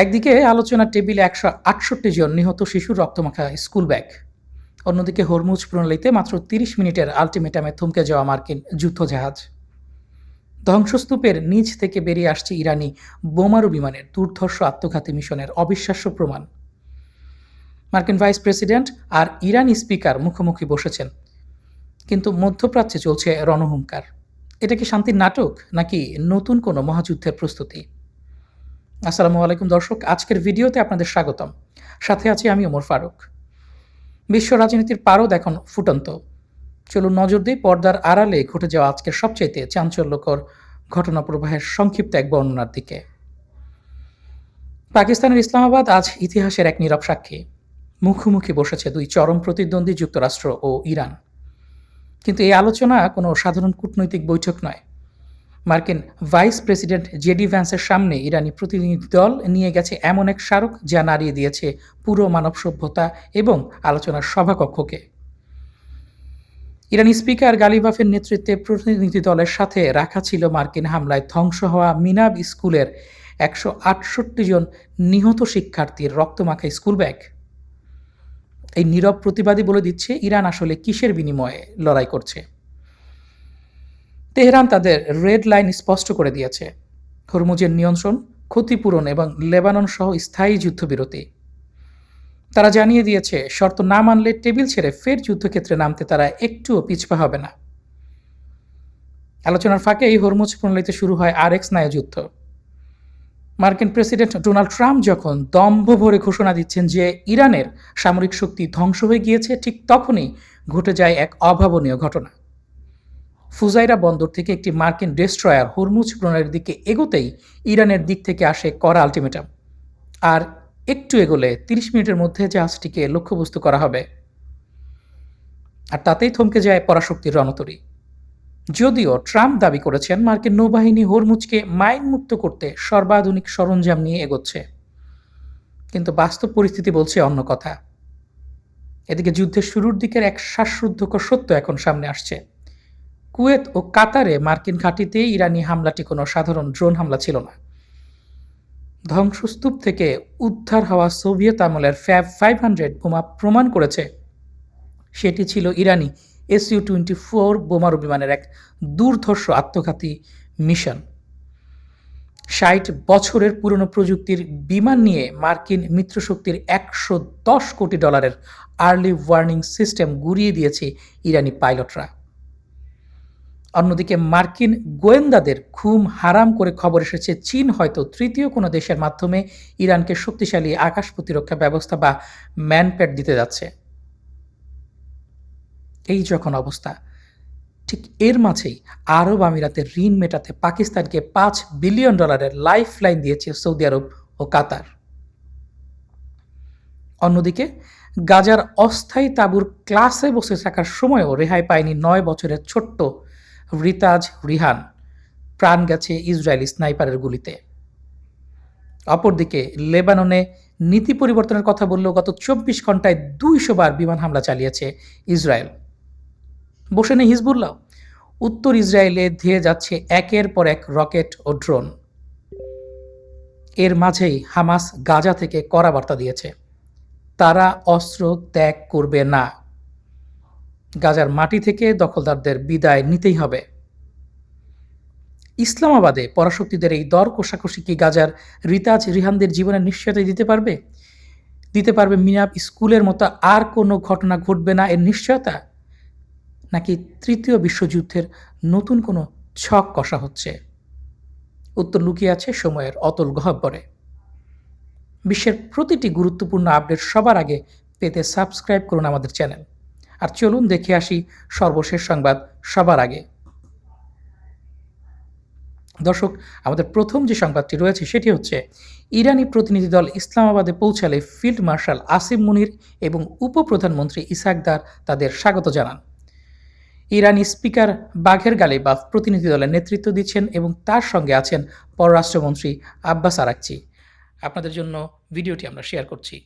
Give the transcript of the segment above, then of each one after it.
একদিকে আলোচনার টেবিলে ১৬৮ জন নিহত শিশুর রক্তমাখা স্কুল ব্যাগ, অন্যদিকে হরমুজ প্রণালীতে মাত্র ৩০ মিনিটের আলটিমেটামে থমকে যাওয়া মার্কিন যুদ্ধজাহাজ। ধ্বংসস্তূপের নিচ থেকে বেরিয়ে আসছে ইরানি বোমারু বিমানের দুর্ধর্ষ আত্মঘাতী মিশনের অবিশ্বাস্য প্রমাণ। মার্কিন ভাইস প্রেসিডেন্ট আর ইরানি স্পিকার মুখোমুখি বসেছেন, কিন্তু মধ্যপ্রাচ্যে চলছে রণহুঙ্কার। এটা কি শান্তির নাটক নাকি নতুন কোনো মহাযুদ্ধের প্রস্তুতি? আসসালামু আলাইকুম দর্শক, আজকের ভিডিওতে আপনাদের স্বাগতম। সাথে আছি আমি ওমর ফারুক। বিশ্ব রাজনীতির পারদ এখন ফুটন্ত। চলুন নজর দিই পর্দার আড়ালে ঘটে যাওয়া আজকের সবচাইতে চাঞ্চল্যকর ঘটনা প্রবাহের সংক্ষিপ্ত এক বর্ণনার দিকে। পাকিস্তানের ইসলামাবাদ আজ ইতিহাসের এক নীরব সাক্ষী। মুখোমুখি বসেছে দুই চরম প্রতিদ্বন্দ্বী যুক্তরাষ্ট্র ও ইরান। কিন্তু এই আলোচনা কোনো সাধারণ কূটনৈতিক বৈঠক নয়। মার্কিন ভাইস প্রেসিডেন্ট জেডি ভ্যান্সের সামনে ইরানি প্রতিনিধি দল নিয়ে গেছে এমন এক স্মারক যা নাড়িয়ে দিয়েছে পুরো মানব সভ্যতা এবং আলোচনার সভাকক্ষকে। ইরানি স্পিকার গালিবাফের নেতৃত্বে প্রতিনিধি দলের সাথে রাখা ছিল মার্কিন হামলায় ধ্বংস হওয়া মিনাব স্কুলের ১৬৮ জন নিহত শিক্ষার্থীর রক্তমাখা স্কুল ব্যাগ। এই নীরব প্রতিবাদী বলে দিচ্ছে ইরান আসলে কিসের বিনিময়ে লড়াই করছে। তেহরান তাদের রেড লাইন স্পষ্ট করে দিয়েছে: হরমুজের নিয়ন্ত্রণ, ক্ষতিপূরণ এবং লেবানন সহ স্থায়ী যুদ্ধবিরতি। তারা জানিয়ে দিয়েছে শর্ত না মানলে টেবিল ছেড়ে ফের যুদ্ধক্ষেত্রে নামতে তারা একটুও পিছপা হবে না। আলোচনার ফাঁকে এই হরমুজ প্রণালীতে শুরু হয় আরেক স্নায়ুযুদ্ধ। মার্কিন প্রেসিডেন্ট ডোনাল্ড ট্রাম্প যখন দম্ভ ভরে ঘোষণা দিচ্ছেন যে ইরানের সামরিক শক্তি ধ্বংস হয়ে গিয়েছে, ঠিক তখনই ঘটে যায় এক অভাবনীয় ঘটনা। ফুজাইরা বন্দর থেকে একটি মার্কিন ডেস্ট্রয়ার হরমুজ প্রণালীর দিকে এগোতেই ইরানের দিক থেকে আসে কড়া আলটিমেটাম। আর একটু এগোলে ৩০ মিনিটের মধ্যে জাহাজটিকে লক্ষ্যবস্তু করা হবে। আর তাতেই থমকে যায় পরাশক্তির রণতরী। যদিও ট্রাম্প দাবি করেছেন মার্কিন নৌবাহিনী হরমুজকে মাইনমুক্ত করতে সর্বাধুনিক সরঞ্জাম নিয়ে এগোচ্ছে, কিন্তু বাস্তব পরিস্থিতি বলছে অন্য কথা। এদিকে যুদ্ধের শুরুর দিকের এক শ্বাসরুদ্ধকর সত্য এখন সামনে আসছে। কুয়েত ও কাতারে মার্কিন ঘাঁটিতে ইরানি হামলাটি কোনো সাধারণ ড্রোন হামলা ছিল না। ধ্বংসস্তূপ থেকে উদ্ধার হওয়া সোভিয়েত আমলের ফ্যাব 500 বোমা প্রমাণ করেছে সেটি ছিল ইরানি SU-24 বোমারু বিমানের এক দুর্ধর্ষ আত্মঘাতী মিশন। ৬০ বছরের পুরনো প্রযুক্তির বিমান নিয়ে মার্কিন মিত্রশক্তির $১১০ কোটি আর্লি ওয়ার্নিং সিস্টেম গুঁড়িয়ে দিয়েছে ইরানি পাইলটরা। অন্যদিকে মার্কিন গোয়েন্দাদের ঘুম হারাম করে খবর এসেছে চীন হয়তো তৃতীয় কোনো দেশের মাধ্যমে ইরানকে শক্তিশালী আকাশ প্রতিরক্ষা ব্যবস্থা বা ম্যানপ্যাড দিতে যাচ্ছে। এই যখন অবস্থা, ঠিক এর মাঝেই আরব আমিরাতের ঋণ মেটাতে পাকিস্তানকে $৫ বিলিয়ন লাইফ লাইন দিয়েছে সৌদি আরব ও কাতার। অন্যদিকে গাজার অস্থায়ী তাঁবুর ক্লাসে বসে থাকার সময়ও রেহাই পায়নি ৯ বছরের ছোট্ট রিতাজ রিহান। প্রাণ গেছে ইসরায়েলি স্নাইপারের গুলিতে। অপরদিকে লেবাননে নীতি পরিবর্তনের কথা বললেও গত ২৪ ঘন্টায় ২০০ বার বিমান হামলা চালিয়েছে ইসরায়েল। বসে নেই হিজবুল্লাহ। উত্তর ইসরায়েলে ধেয়ে যাচ্ছে একের পর এক রকেট ও ড্রোন। এর মাঝেই হামাস গাজা থেকে কড়া বার্তা দিয়েছে, তারা অস্ত্র ত্যাগ করবে না। গাজার মাটি থেকে দখলদারদের বিদায় নিতেই হবে। ইসলামাবাদে পরাশক্তিদের এই দর কষাকষি কি গাজার রিতাজ রিহানদের জীবনের নিশ্চয়তা দিতে পারবে? দিতে পারবে মিনাব স্কুলের মতো আর কোনো ঘটনা ঘটবে না এর নিশ্চয়তা? নাকি তৃতীয় বিশ্বযুদ্ধের নতুন কোনো ছক কষা হচ্ছে? উত্তর লুকিয়ে আছে সময়ের অতল গহ্বরে। বিশ্বের প্রতিটি গুরুত্বপূর্ণ আপডেট সবার আগে পেতে সাবস্ক্রাইব করুন আমাদের চ্যানেল। আর চলুন দেখে আসি সর্বশেষ সংবাদ সবার আগে। দর্শক, আমাদের প্রথম যে সংবাদটি রয়েছে সেটি হচ্ছে ইরানি প্রতিনিধি দল ইসলামাবাদে পৌঁছালে ফিল্ড মার্শাল আসিম মুনির এবং উপপ্রধানমন্ত্রী ইসাকদার তাদের স্বাগত জানান। ইরানি স্পিকার বাঘের গালিবাফ প্রতিনিধি দলের নেতৃত্ব দিচ্ছেন এবং তার সঙ্গে আছেন পররাষ্ট্রমন্ত্রী আব্বাস আরাকচি। আপনাদের জন্য ভিডিওটি আমরা শেয়ার করছি।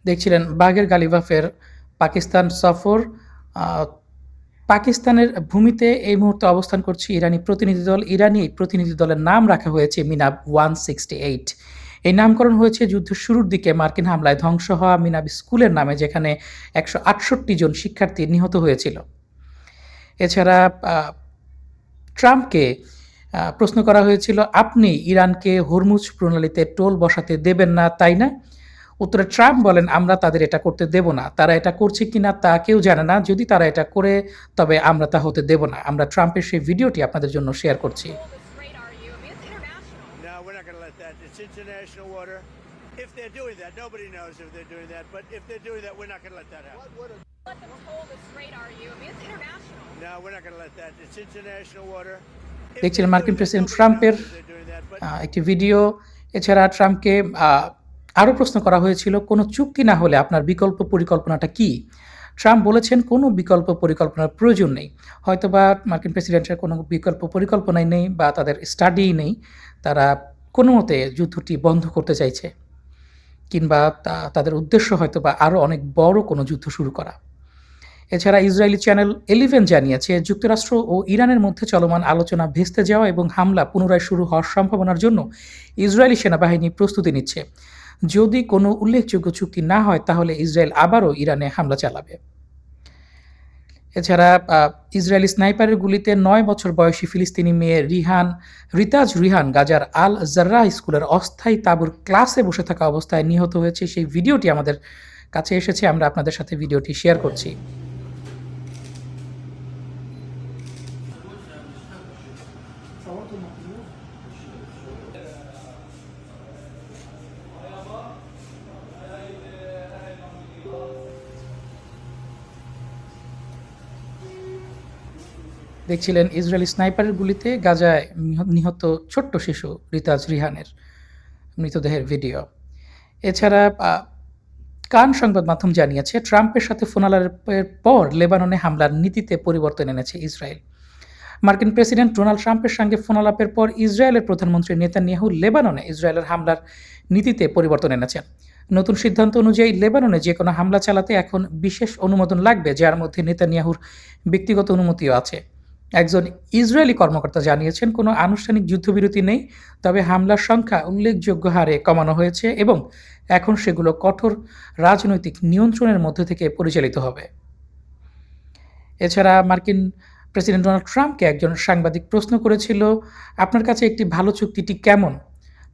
দেখছিলেন বাগের গালিবাফের পাকিস্তান সফর। আহ, পাকিস্তানের ভূমিতে এই মুহূর্তে অবস্থান করছে ইরানি প্রতিনিধি দল। ইরানি প্রতিনিধি দলের নাম রাখা হয়েছে মিনাব 168। এই নামকরণ হয়েছে যুদ্ধের শুরুর দিকে মার্কিন হামলায় ধ্বংস হওয়া মিনাব স্কুলের নামে, যেখানে 168 জন শিক্ষার্থী নিহত হয়েছিল। এছাড়া ট্রাম্পকে প্রশ্ন করা হয়েছিল, আপনি ইরানকে হরমুজ প্রণালীতে টোল বসাতে দেবেন না, তাই না? উত্তরে ট্রাম্প বলেন, আমরা তাদের এটা করতে দেব না। তারা এটা করছে কিনা তা কেউ জানে না। যদি তারা এটা করে তবে আমরা তা হতে দেব না। আমরা ট্রাম্পের সেই ভিডিওটি আপনাদের জন্য শেয়ার করছি। No, we're not going to let that. It's international water. If they're doing that, nobody knows if they're doing that. But if they're doing that, we're not going to let that happen. Let them toll this freight, are you? I mean, it's international. No, we're not going to let that. It's international water. If দেখছিলেন they're মার্কিন doing that, president nobody ট্রাম্পের knows if they're doing that. But একটি video. এছাড়া ট্রাম্পকে আরও প্রশ্ন করা হয়েছিল, কোনো চুক্তি না হলে আপনার বিকল্প পরিকল্পনাটা কি? ট্রাম্প বলেছেন, কোনো বিকল্প পরিকল্পনার প্রয়োজন নেই। হয়তোবা মার্কিন প্রেসিডেন্টের কোনো বিকল্প পরিকল্পনাই নেই বা তাদের স্টাডিই নেই। তারা কোনো মতে যুদ্ধটি বন্ধ করতে চাইছে, কিংবা তাদের উদ্দেশ্য হয়তোবা আরও অনেক বড় কোনো যুদ্ধ শুরু করা। এছাড়া ইসরায়েলি চ্যানেল 11 জানিয়েছে, যুক্তরাষ্ট্র ও ইরানের মধ্যে চলমান আলোচনা ভেস্তে যাওয়া এবং হামলা পুনরায় শুরু হওয়ার সম্ভাবনার জন্য ইসরায়েলি সেনাবাহিনী প্রস্তুতি নিচ্ছে। যদি কোনো উল্লেখযোগ্য চুক্তি না হয় তাহলে ইসরায়েল আবারও ইরানে হামলা চালাবে। এছাড়া ইসরায়েলি স্নাইপারের গুলিতে 9 বছর বয়সী ফিলিস্তিনি মেয়ে রিতাজ রিহান গাজার আল জার্রাহ স্কুলের অস্থায়ী তাঁবুর ক্লাসে বসে থাকা অবস্থায় নিহত হয়েছে। সেই ভিডিওটি আমাদের কাছে এসেছে, আমরা আপনাদের সাথে ভিডিওটি শেয়ার করছি। দেখছিলেন ইসরায়েলি স্নাইপারের গুলিতে গাজায় নিহত ছোট্ট শিশু রিতাজ রিহানের মৃতদেহের ভিডিও। এছাড়া কান সংবাদ মাধ্যম জানিয়েছে, ট্রাম্পের সাথে ফোনালাপের পর লেবাননে হামলার নীতিতে পরিবর্তন এনেছে ইসরায়েল। মার্কিন প্রেসিডেন্ট ডোনাল্ড ট্রাম্পের সঙ্গে ফোনালাপের পর ইসরায়েলের প্রধানমন্ত্রী নেতানিয়াহু লেবাননে ইসরায়েলের হামলার নীতিতে পরিবর্তন এনেছেন। নতুন সিদ্ধান্ত অনুযায়ী লেবাননে যে কোনো হামলা চালাতে এখন বিশেষ অনুমোদন লাগবে, যার মধ্যে নেতানিয়াহুর ব্যক্তিগত অনুমতিও আছে। একজন ইসরায়েলি কর্মকর্তা জানিয়েছেন, কোনো আনুষ্ঠানিক যুদ্ধবিরতি নেই, তবে হামলার সংখ্যা উল্লেখযোগ্য হারে কমানো হয়েছে এবং এখন সেগুলো কঠোর রাজনৈতিক নিয়ন্ত্রণের মধ্যে থেকে পরিচালিত হবে। এছাড়া মার্কিন প্রেসিডেন্ট ডোনাল্ড ট্রাম্পকে একজন সাংবাদিক প্রশ্ন করেছিল, আপনার কাছে একটি ভালো চুক্তিটি কেমন?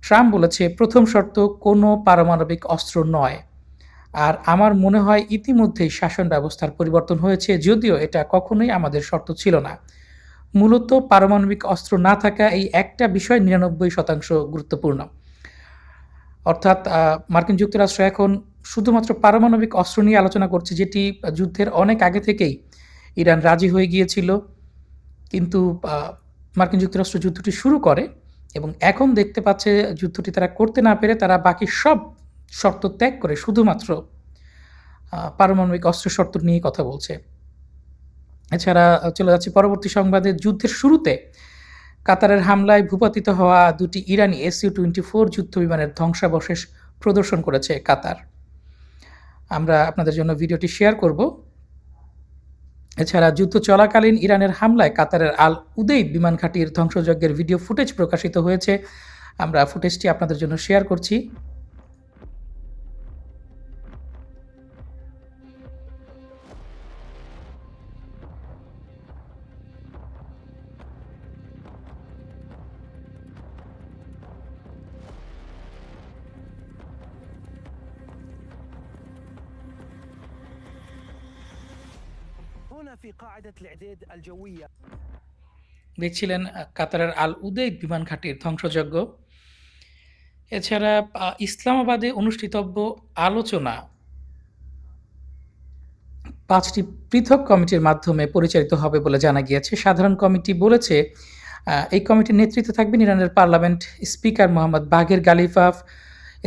ট্রাম্প বলেছে, প্রথম শর্ত কোনো পারমাণবিক অস্ত্র নয়। আর আমার মনে হয় ইতিমধ্যেই শাসন ব্যবস্থার পরিবর্তন হয়েছে, যদিও এটা কখনোই আমাদের শর্ত ছিল না। মূলত পারমাণবিক অস্ত্র না থাকা এই একটা বিষয় 99% গুরুত্বপূর্ণ। অর্থাৎ মার্কিন যুক্তরাষ্ট্র এখন শুধুমাত্র পারমাণবিক অস্ত্র নিয়ে আলোচনা করছে, যেটি যুদ্ধের অনেক আগে থেকেই ইরান রাজি হয়ে গিয়েছিল। কিন্তু মার্কিন যুক্তরাষ্ট্র যুদ্ধটি শুরু করে এবং এখন দেখতে পাচ্ছে যুদ্ধটি তারা করতে না পেরে তারা বাকি সব শর্ত ত্যাগ করে শুধুমাত্র পারমাণবিক অস্ত্রের শর্ত নিয়ে কথা বলছে। এছাড়া চলে যাচ্ছে পরবর্তী সংবাদে। যুদ্ধের শুরুতে কাতারের হামলায় ভূপাতিত হওয়া দুটি ইরানি SU-24 যুদ্ধ বিমানের ধ্বংসাবশেষ প্রদর্শন করেছে কাতার। আমরা আপনাদের জন্য ভিডিওটি শেয়ার করব। এছাড়া যুদ্ধ চলাকালীন ইরানের হামলায় কাতারের আল উদেইদ বিমান ঘাঁটির ধ্বংসযজ্ঞের ভিডিও ফুটেজ প্রকাশিত হয়েছে। আমরা ফুটেজটি আপনাদের জন্য শেয়ার করছি। هنا في قاعدة الإعداد الجوية দেখছিলেন কাতারের আল উদেইদ বিমান ঘাঁটির ধ্বংসযজ্ঞ। এছাড়া ইসলামাবাদে অনুষ্ঠিতব্য আলোচনা 5টি পৃথক কমিটির মাধ্যমে পরিচালিত হবে বলে জানা গিয়েছে। সাধারণ কমিটি বলেছে, এই কমিটির নেতৃত্বে থাকবেন ইরানের পার্লামেন্ট স্পিকার মোহাম্মদ বাঘের গালিফাফ।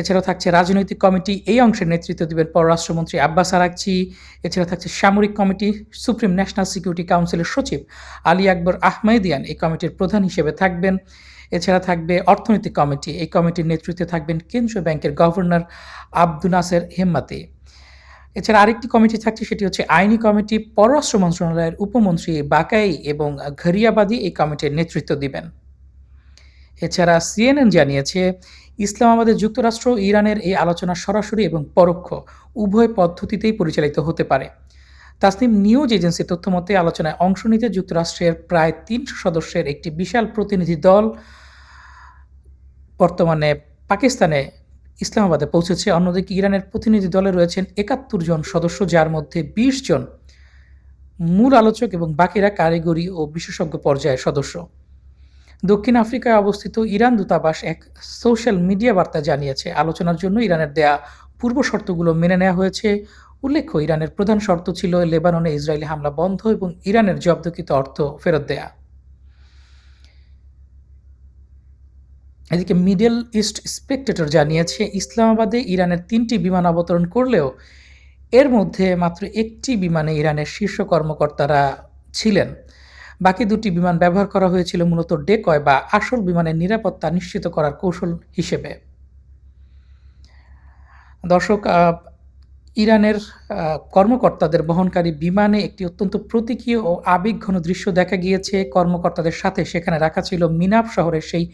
এছাড়াও থাকছে রাজনৈতিক কমিটি, এই অংশের নেতৃত্ব দেবেন পররাষ্ট্রমন্ত্রী আব্বাস আরাকচি। এছাড়া থাকছে সামরিক কমিটি, সুপ্রিম ন্যাশনাল সিকিউরিটি কাউন্সিলের সচিব আলী আকবর আহমেদিয়ান এই কমিটির প্রধান হিসেবে থাকবেন। এছাড়া থাকবে অর্থনৈতিক কমিটি, এই কমিটির নেতৃত্বে থাকবেন কেন্দ্রীয় ব্যাংকের গভর্নর আব্দুল নাসের হেম্মাতি। এছাড়া আরেকটি কমিটি থাকছে, সেটি হচ্ছে আইনি কমিটি। পররাষ্ট্র মন্ত্রণালয়ের উপমন্ত্রী বাকাই এবং ঘরিয়াবাদী এই কমিটির নেতৃত্ব দিবেন। এছাড়া সিএনএন জানিয়েছে ইসলামাবাদে যুক্তরাষ্ট্র ও ইরানের এই আলোচনা সরাসরি এবং পরোক্ষ উভয় পদ্ধতিতেই পরিচালিত হতে পারে। তাসনিম নিউজ এজেন্সির তথ্যমতে আলোচনায় অংশ নিতে যুক্তরাষ্ট্রের প্রায় ৩০০ সদস্যের একটি বিশাল প্রতিনিধি দল বর্তমানে পাকিস্তানে ইসলামাবাদে পৌঁছেছে। অন্যদিকে ইরানের প্রতিনিধি দলে রয়েছেন ৭১ জন সদস্য, যার মধ্যে ২০ জন মূল আলোচক এবং বাকিরা কারিগরি ও বিশেষজ্ঞ পর্যায়ের সদস্য। দক্ষিণ আফ্রিকায় অবস্থিত ইরান দূতাবাস এক সোশ্যাল মিডিয়া বার্তা জানিয়েছে আলোচনার জন্য ইরানের দেয়া পূর্ব শর্তগুলো মেনে নেওয়া হয়েছে। উল্লেখ্য, ইরানের প্রধান শর্ত ছিল লেবাননে ইসরায়েলি হামলা বন্ধ এবং ইরানের জব্দকৃত অর্থ ফেরত দেয়া। এদিকে মিডল ইস্ট স্পেকটেটর জানিয়েছে ইসলামাবাদে ইরানের ৩টি বিমান অবতরণ করলেও এর মধ্যে মাত্র একটি বিমানে ইরানের শীর্ষ কর্মকর্তারা ছিলেন। বাকি দুটি বিমান ব্যবহার করা হয়েছিল মূলত ডেকয় বা আসল বিমানের নিরাপত্তা নিশ্চিত করার কৌশল হিসেবে। দর্শক, ইরানের কর্মকর্তাদের বহনকারী বিমানে একটি অত্যন্ত প্রতীকীয় ও আবেগঘন দৃশ্য দেখা গিয়েছে। কর্মকর্তাদের সাথে সেখানে রাখা ছিল মিনাব শহরের সেই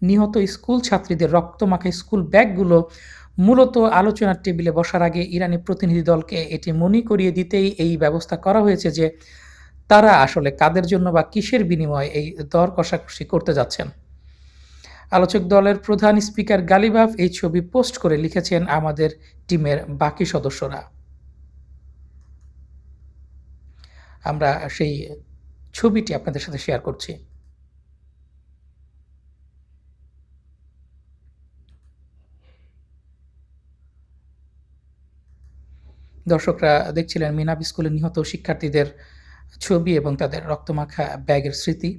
নিহত স্কুল ছাত্রীদের রক্তমাখা স্কুল ব্যাগগুলো। মূলত আলোচনার টেবিলে বসার আগে ইরানি প্রতিনিধি দলকে এটি মনে করিয়ে দিতেই এই ব্যবস্থা করা হয়েছে যে তারা আসলে কাদের জন্য বা কিসের বিনিময়ে এই দর কষাকষি করতে যাচ্ছেন। আলোচক দলের প্রধান স্পিকার গালিবাফ এই ছবি পোস্ট করে লিখেছেন, আমাদের টিমের বাকি সদস্যরা। আমরা সেই ছবিটি আপনাদের সাথে শেয়ার করছি। দর্শকরা দেখছিলেন মিনাব স্কুলে নিহত শিক্ষার্থীদের ছবি এবং তাদের রক্তমাখা ব্যাগের স্মৃতি,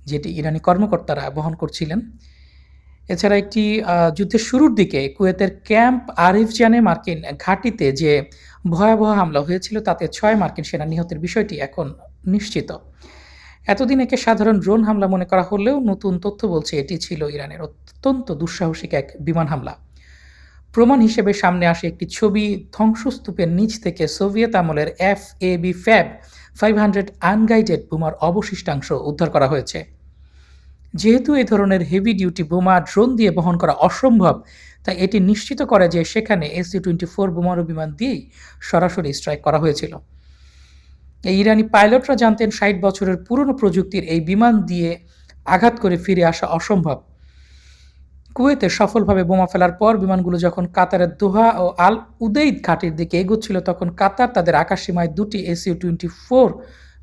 যেটি ইরানি কর্মকর্তারা বহন করছিলেন। এছাড়া একটি যুদ্ধের শুরুর দিকে কুয়েতের ক্যাম্প আরিফজানে মার্কিন ঘাঁটিতে যে ভয়াবহ হামলা হয়েছিল তাতে ৬ মার্কিন সেনা নিহতের বিষয়টি এখন নিশ্চিত। এতদিন একে সাধারণ ড্রোন হামলা মনে করা হলেও নতুন তথ্য বলছে এটি ছিল ইরানের অত্যন্ত দুঃসাহসিক এক বিমান হামলা। প্রমাণ হিসেবে সামনে আসে একটি ছবি। ধ্বংসস্তূপের নিচ থেকে সোভিয়েত আমলের FAB 500 আনগাইডেড বোমার অবশিষ্টাংশ উদ্ধার করা হয়েছে। যেহেতু এই ধরনের হেভি ডিউটি বোমা ড্রোন দিয়ে বহন করা অসম্ভব, তাই এটি নিশ্চিত করে যে সেখানে SU-24 বোমারু বিমান দিয়েই সরাসরি স্ট্রাইক করা হয়েছিল। এই ইরানি পাইলটরা জানতেন ৬০ বছরের পুরনো প্রযুক্তির এই বিমান দিয়ে আঘাত করে ফিরে আসা অসম্ভব। কুয়েতে সফলভাবে বোমা ফেলার পর বিমানগুলো যখন কাতারের দোহা ও আল উদেইদ ঘাটির দিকে এগোচ্ছিল, তখন কাতার তাদের আকাশসীমায় ২টি SU-24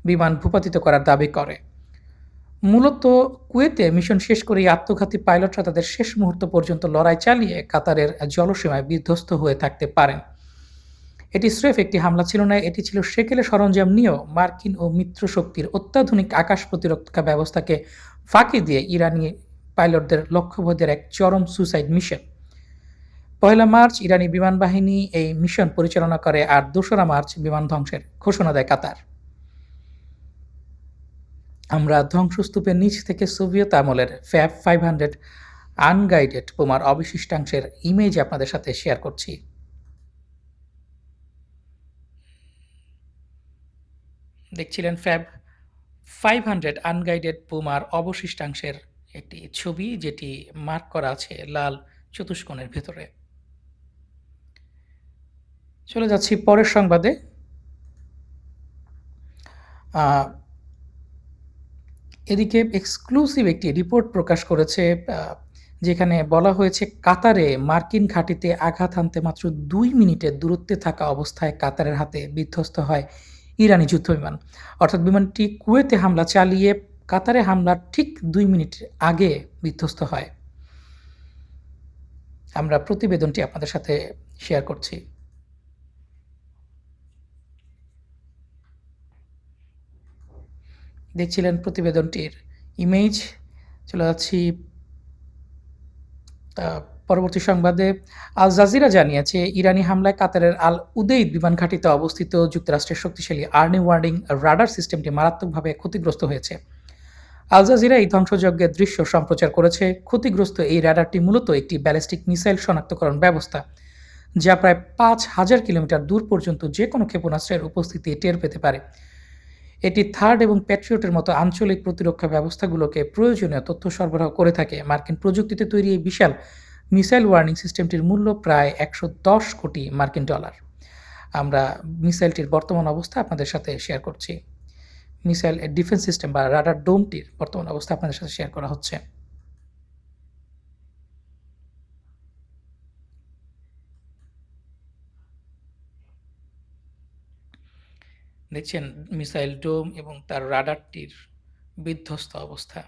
বিমান ভূপাতিত করার দাবি করে। মূলত কুয়েতে মিশন শেষ করে এই আত্মঘাতী পাইলটরা তাদের শেষ মুহূর্ত পর্যন্ত লড়াই চালিয়ে কাতারের জলসীমায় বিধ্বস্ত হয়ে থাকতে পারেন। এটি স্রেফ একটি হামলা ছিল না, এটি ছিল সেকেলে সরঞ্জাম নিয়েও মার্কিন ও মিত্র শক্তির অত্যাধুনিক আকাশ প্রতিরক্ষা ব্যবস্থাকে ফাঁকি দিয়ে ইরানি পাইলটদের লক্ষ্যভেদের এক চরম সুসাইড মিশন। ১লা মার্চ ইরানি বিমান বাহিনী এই মিশন পরিচালনা করে, আর ২রা মার্চ বিমান ধ্বংসের ঘোষণা দেয় কাতার। আমরা ধ্বংসস্তূপের নিচ থেকে সোভিয়েত আমলের FAB 500 আনগাইডেড বোমার অবশিষ্টাংশের ইমেজ আপনাদের সাথে শেয়ার করছি। দেখছিলেন FAB 500 আনগাইডেড বোমার অবশিষ্টাংশের একটি ছবি, যেটি মার্ক করা আছে লাল চতুষ্কোণের ভেতরে। চলে যাচ্ছি পরের সংবাদে। এদিকে এক্সক্লুসিভ একটি রিপোর্ট প্রকাশ করেছে, যেখানে বলা হয়েছে কাতারে মার্কিন ঘাঁটিতে আঘাত হানতে মাত্র ২ মিনিটের দূরত্বে থাকা অবস্থায় কাতারের হাতে বিধ্বস্ত হয় ইরানি যুদ্ধবিমান। অর্থাৎ বিমানটি কুয়েতে হামলা চালিয়ে কাতারে হামলার ঠিক ২ মিনিট আগে বিধ্বস্ত হয়। আমরা প্রতিবেদনটি আপনাদের সাথে শেয়ার করছি। দেখছিলেন প্রতিবেদনটির ইমেজ। চলে যাচ্ছি পরবর্তী সংবাদে। আল জাজিরা জানিয়েছে ইরানি হামলায় কাতারের আল উদেইদ বিমান ঘাঁটিতে অবস্থিত যুক্তরাষ্ট্রের শক্তিশালী আর্লি ওয়ার্নিং রাডার সিস্টেমটি মারাত্মকভাবে ক্ষতিগ্রস্ত হয়েছে। আল জাজিরা এই ধ্বংসযজ্ঞের দৃশ্য সম্প্রচার করেছে। ক্ষতিগ্রস্ত এই রাডারটি মূলত একটি ব্যালিস্টিক মিসাইল শনাক্তকরণ ব্যবস্থা। যা প্রায় 5,000 কিলোমিটার দূর পর্যন্ত যে কোনো ক্ষেপণাস্ত্রের উপস্থিতি টের পেতে পারে। এটি থার্ড এবং প্যাট্রিয়টের মতো আঞ্চলিক প্রতিরক্ষা ব্যবস্থাগুলোকে প্রয়োজনীয় তথ্য সরবরাহ করে থাকে। মার্কিন প্রযুক্তিতে তৈরি এই বিশাল মিসাইল ওয়ার্নিং সিস্টেমটির মূল্য প্রায় $110 কোটি। আমরা মিসাইলটির বর্তমান অবস্থা আপনাদের সাথে শেয়ার করছি। মিসাইল ডিফেন্স সিস্টেম বা রাডার ডোমটির বর্তমান অবস্থা আপনাদের সাথে শেয়ার করা হচ্ছে। দেখছেন মিসাইল ডোম এবং তার রাডারটির বিধ্বস্ত অবস্থা।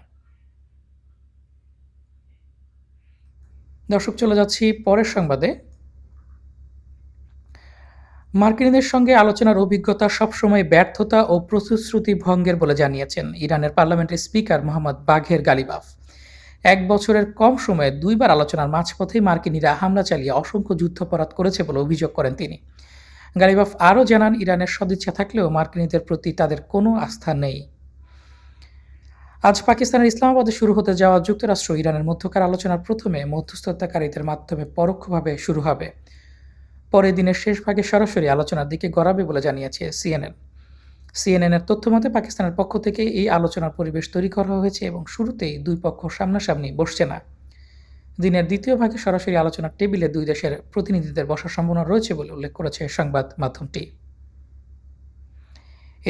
দর্শক, চলে যাচ্ছি পরের সংবাদে। মার্কিনীদের সঙ্গে আলোচনার অভিজ্ঞতা সবসময় ব্যর্থতা ও প্রতিশ্রুতি ভঙ্গের বলে জানিয়েছেন ইরানের পার্লামেন্টের স্পিকার মোহাম্মদ বাঘের গালিবাফ। 1 বছরের কম সময়ে 2 বার আলোচনার মাঝপথেই মার্কিনীরা হামলা চালিয়ে অসংখ্য যুদ্ধাপরাধ করেছে বলে অভিযোগ করেন তিনি। গালিবাফ আরও জানান, ইরানের সদিচ্ছা থাকলেও মার্কিনীদের প্রতি তাদের কোনো আস্থা নেই। আজ পাকিস্তানের ইসলামাবাদে শুরু হতে যাওয়া যুক্তরাষ্ট্র ইরানের মধ্যকার আলোচনার প্রথমে মধ্যস্থতাকারীদের মাধ্যমে পরোক্ষভাবে শুরু হবে। পরে দিনের শেষ ভাগে সরাসরি আলোচনার দিকে গড়াবে বলে জানিয়েছে সিএনএনের তথ্য মতে পাকিস্তানের পক্ষ থেকে এই আলোচনার পরিবেশ তৈরি করা হয়েছে এবং শুরুতেই দুই পক্ষ সামনাসামনি বসছে না। দিনের দ্বিতীয় ভাগে সরাসরি আলোচনার টেবিলে দুই দেশের প্রতিনিধিদের বসার সম্ভাবনা রয়েছে বলে উল্লেখ করেছে সংবাদ মাধ্যমটি।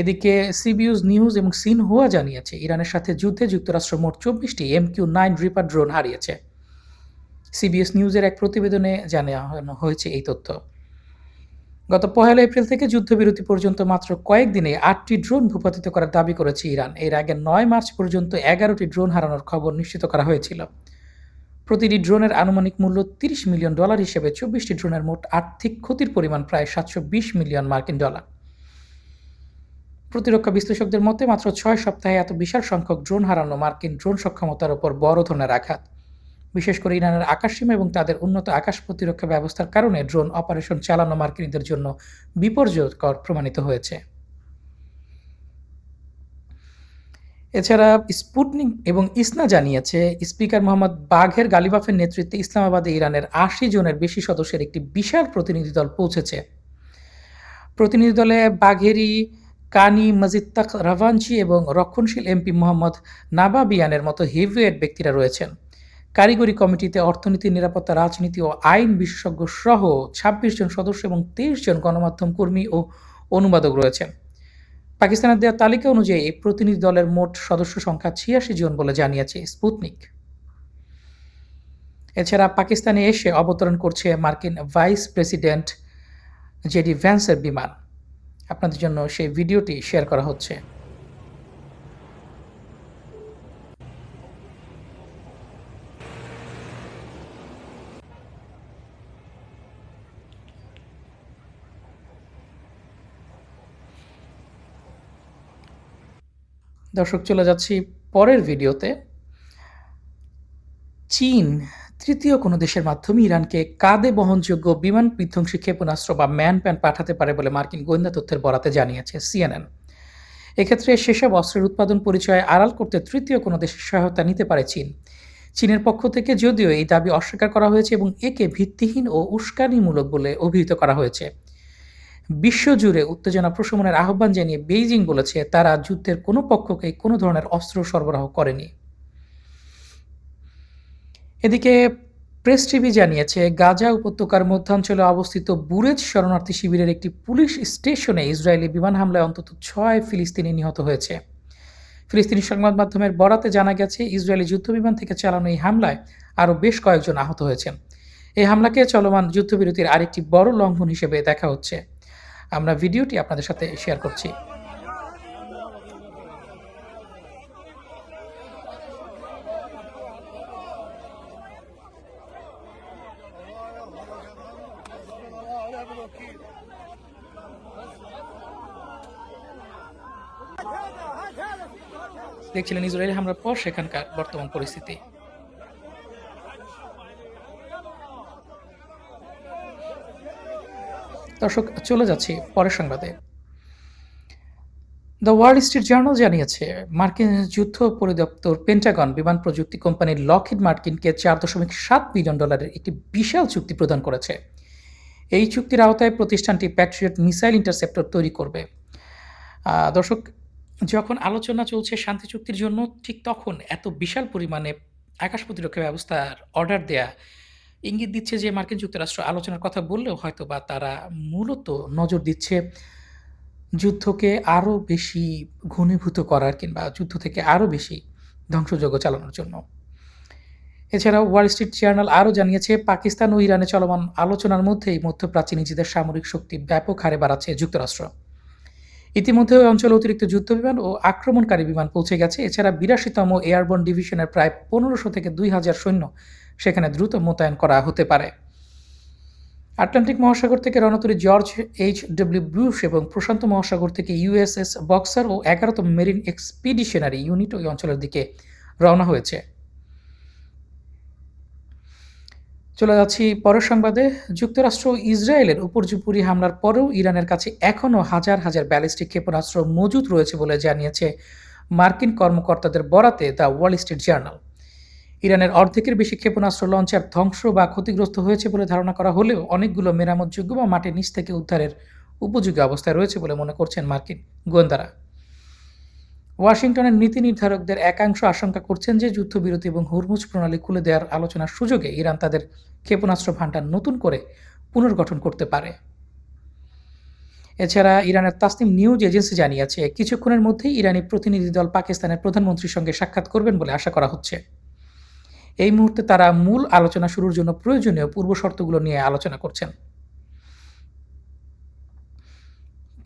এদিকে সিবিএস নিউজ এবং সিনহুয়া জানিয়েছে, ইরানের সাথে যুদ্ধে যুক্তরাষ্ট্র মোট 24টি MQ-9 রিপার ড্রোন হারিয়েছে। সিবিএস নিউজের এক প্রতিবেদনে জানানো হয়েছে এই তথ্য। গত 1 এপ্রিল থেকে যুদ্ধবিরতি পর্যন্ত মাত্র কয়েকদিনে 8টি ড্রোন ভূপাতিত করার দাবি করেছে ইরান। এর আগে 9 মার্চ পর্যন্ত 11টি ড্রোন হারানোর খবর নিশ্চিত করা হয়েছিল। প্রতিটি ড্রোনের আনুমানিক মূল্য $30 মিলিয়ন হিসেবে 24টি ড্রোনের মোট আর্থিক ক্ষতির পরিমাণ প্রায় $720 মিলিয়ন। প্রতিরক্ষা বিশ্লেষকদের মতে মাত্র 6 সপ্তাহে এত বিশাল সংখ্যক ড্রোন হারানো মার্কিন ড্রোন সক্ষমতার উপর বড় ধরনের আঘাত। বিশেষ করে ইরানের আকাশসীমা এবং তাদের উন্নত আকাশ প্রতিরক্ষা ব্যবস্থার কারণে ড্রোন অপারেশন চালানো মার্কিনীদের জন্য বিপর্যয়কর প্রমাণিত হয়েছে। এছাড়া স্পুটনিক এবং ইসনা জানিয়েছে, স্পিকার মোহাম্মদ বাঘের গালিবাফের নেতৃত্বে ইসলামাবাদে ইরানের 80 জনের বেশি সদস্যের একটি বিশাল প্রতিনিধি দল পৌঁছেছে। প্রতিনিধি দলে বাঘেরি, কানি মজিত্তাক রাভাঞ্চি এবং রক্ষণশীল এমপি মোহাম্মদ নাবাবিয়ানের মতো হেভিওয়েট ব্যক্তিরা রয়েছেন। কারিগরি কমিটিতে অর্থনীতি, নিরাপত্তা, রাজনীতি ও আইন বিশেষজ্ঞ সহ 26 জন সদস্য এবং 23 জন গণমাধ্যম কর্মী ও অনুবাদক রয়েছেন। পাকিস্তানের দেওয়া তালিকা অনুযায়ী এই প্রতিনিধি দলের মোট সদস্য সংখ্যা 86 জন বলে জানিয়েছে স্পুটনিক। এছাড়া পাকিস্তানে এসে অবতরণ করছে মার্কিন ভাইস প্রেসিডেন্ট জেডি ভ্যান্সের বিমান। আপনাদের জন্য সেই ভিডিওটি শেয়ার করা হচ্ছে। দর্শক, চলে যাচ্ছি পরের ভিডিওতে। চীন তৃতীয় কোনো দেশের মাধ্যমে ইরানকে কাঁধে বহনযোগ্য বিমান বিধ্বংসী ক্ষেপণাস্ত্র বা ম্যানপ্যান পাঠাতে পারে বলে মার্কিন গোয়েন্দা তথ্যের বরাতে জানিয়েছে সিএনএন। এক্ষেত্রে সেসব অস্ত্রের উৎপাদন পরিচয় আড়াল করতে তৃতীয় কোনো দেশের সহায়তা নিতে পারে চীন। চীনের পক্ষ থেকে যদিও এই দাবি অস্বীকার করা হয়েছে এবং একে ভিত্তিহীন ও উস্কানিমূলক বলে অভিহিত করা হয়েছে। বিশ্বজুড়ে উত্তেজনা প্রশমনের আহ্বান জানিয়ে বেইজিং বলেছে, তারা যুদ্ধের কোনো পক্ষকে কোনো ধরনের অস্ত্র সরবরাহ করেনি। এদিকে প্রেস টিভি জানিয়েছে, গাজা উপত্যকার মধ্যাঞ্চলে অবস্থিত বুরেজ শরণার্থী শিবিরের একটি পুলিশ স্টেশনে ইসরায়েলি বিমান হামলায় অন্তত 6 ফিলিস্তিনি নিহত হয়েছে। ফিলিস্তিনি সংবাদ মাধ্যমের বরাতে জানা গেছে, ইসরায়েলি যুদ্ধবিমান থেকে চালানো এই হামলায় আরও বেশ কয়েকজন আহত হয়েছেন। এই হামলাকে চলমান যুদ্ধবিরতির আরেকটি বড় লঙ্ঘন হিসেবে দেখা হচ্ছে। আমরা ভিডিওটি আপনাদের সাথে শেয়ার করছি। দেখছিলেন ইসরায়েলি হামলার পর সেখানকার বর্তমান পরিস্থিতি। দর্শক, চলে যাচ্ছি পরের সংবাদে। দ্য ওয়াল স্ট্রিট জার্নাল জানিয়েছে, মার্কিন যুদ্ধ পরিদপ্তর পেন্টাগন বিমান প্রযুক্তি কোম্পানি লকহিড মার্টিনকে $4.7 বিলিয়ন একটি বিশাল চুক্তি প্রদান করেছে। এই চুক্তির আওতায় প্রতিষ্ঠানটি প্যাট্রিয়ট মিসাইল ইন্টারসেপ্টর তৈরি করবে। দর্শক, যখন আলোচনা চলছে শান্তি চুক্তির জন্য, ঠিক তখন এত বিশাল পরিমাণে আকাশ প্রতিরক্ষা ব্যবস্থার অর্ডার দেয়া ইঙ্গিত দিচ্ছে যে মার্কিন যুক্তরাষ্ট্র আলোচনার কথা বললেও হয়তোবা তারা মূলত নজর দিচ্ছে যুদ্ধকে আরও বেশি ঘনীভূত করার কিংবা যুদ্ধ থেকে আরও বেশি ধ্বংসযজ্ঞ চালানোর জন্য। এছাড়াও ওয়াল স্ট্রিট জার্নাল আরও জানিয়েছে, পাকিস্তান ও ইরানে চলমান আলোচনার মধ্যেই মধ্যপ্রাচ্যে নিজেদের সামরিক শক্তি ব্যাপক হারে বাড়াচ্ছে যুক্তরাষ্ট্র। ইতিমধ্যে ওই অঞ্চলে অতিরিক্ত যুদ্ধবিমান ও আক্রমণকারী বিমান পৌঁছে গেছে। এছাড়া ৮২তম এয়ারবর্ন ডিভিশনের প্রায় ১৫০০ থেকে ২,০০০ সৈন্য সেখানে দ্রুত মোতায়েন করা হতে পারে। আটলান্টিক মহাসাগর থেকে রণতরী জর্জ এইচ.ডব্লিউ. বুশ এবং প্রশান্ত মহাসাগর থেকে ইউএসএস বক্সার ও ১১তম মেরিন এক্সপিডিশনারি ইউনিট ওই অঞ্চলের দিকে রওনা হয়েছে। চলে যাচ্ছি পরের সংবাদে। যুক্তরাষ্ট্র ইসরায়েলের উপর্যুপরি হামলার পরেও ইরানের কাছে এখনও হাজার হাজার ব্যালিস্টিক ক্ষেপণাস্ত্র মজুদ রয়েছে বলে জানিয়েছে মার্কিন কর্মকর্তাদের বরাতে দ্য ওয়াল স্ট্রিট জার্নাল। ইরানের অর্ধেকের বেশি ক্ষেপণাস্ত্র লঞ্চার ধ্বংস বা ক্ষতিগ্রস্ত হয়েছে বলে ধারণা করা হলেও অনেকগুলো মেরামতযোগ্য বা মাটির নিচ থেকে উদ্ধারের উপযোগী অবস্থায় রয়েছে বলে মনে করছেন মার্কিন গোয়েন্দারা। ওয়াশিংটনের নীতি নির্ধারকদের একাংশ আশঙ্কা করছেন যে যুদ্ধবিরতি এবং হরমুজ প্রণালী খুলে দেওয়ার আলোচনার সুযোগে ইরান তাদের ক্ষেপণাস্ত্র ভান্ডার নতুন করে পুনর্গঠন করতে পারে। এছাড়া ইরানের তাসনিম নিউজ এজেন্সি জানিয়েছে, কিছুক্ষণের মধ্যেই ইরানি প্রতিনিধি দল পাকিস্তানের প্রধানমন্ত্রীর সঙ্গে সাক্ষাৎ করবেন বলে আশা করা হচ্ছে। এই মুহূর্তে তারা মূল আলোচনা শুরুর জন্য প্রয়োজনীয় পূর্বশর্তগুলো নিয়ে আলোচনা করছেন।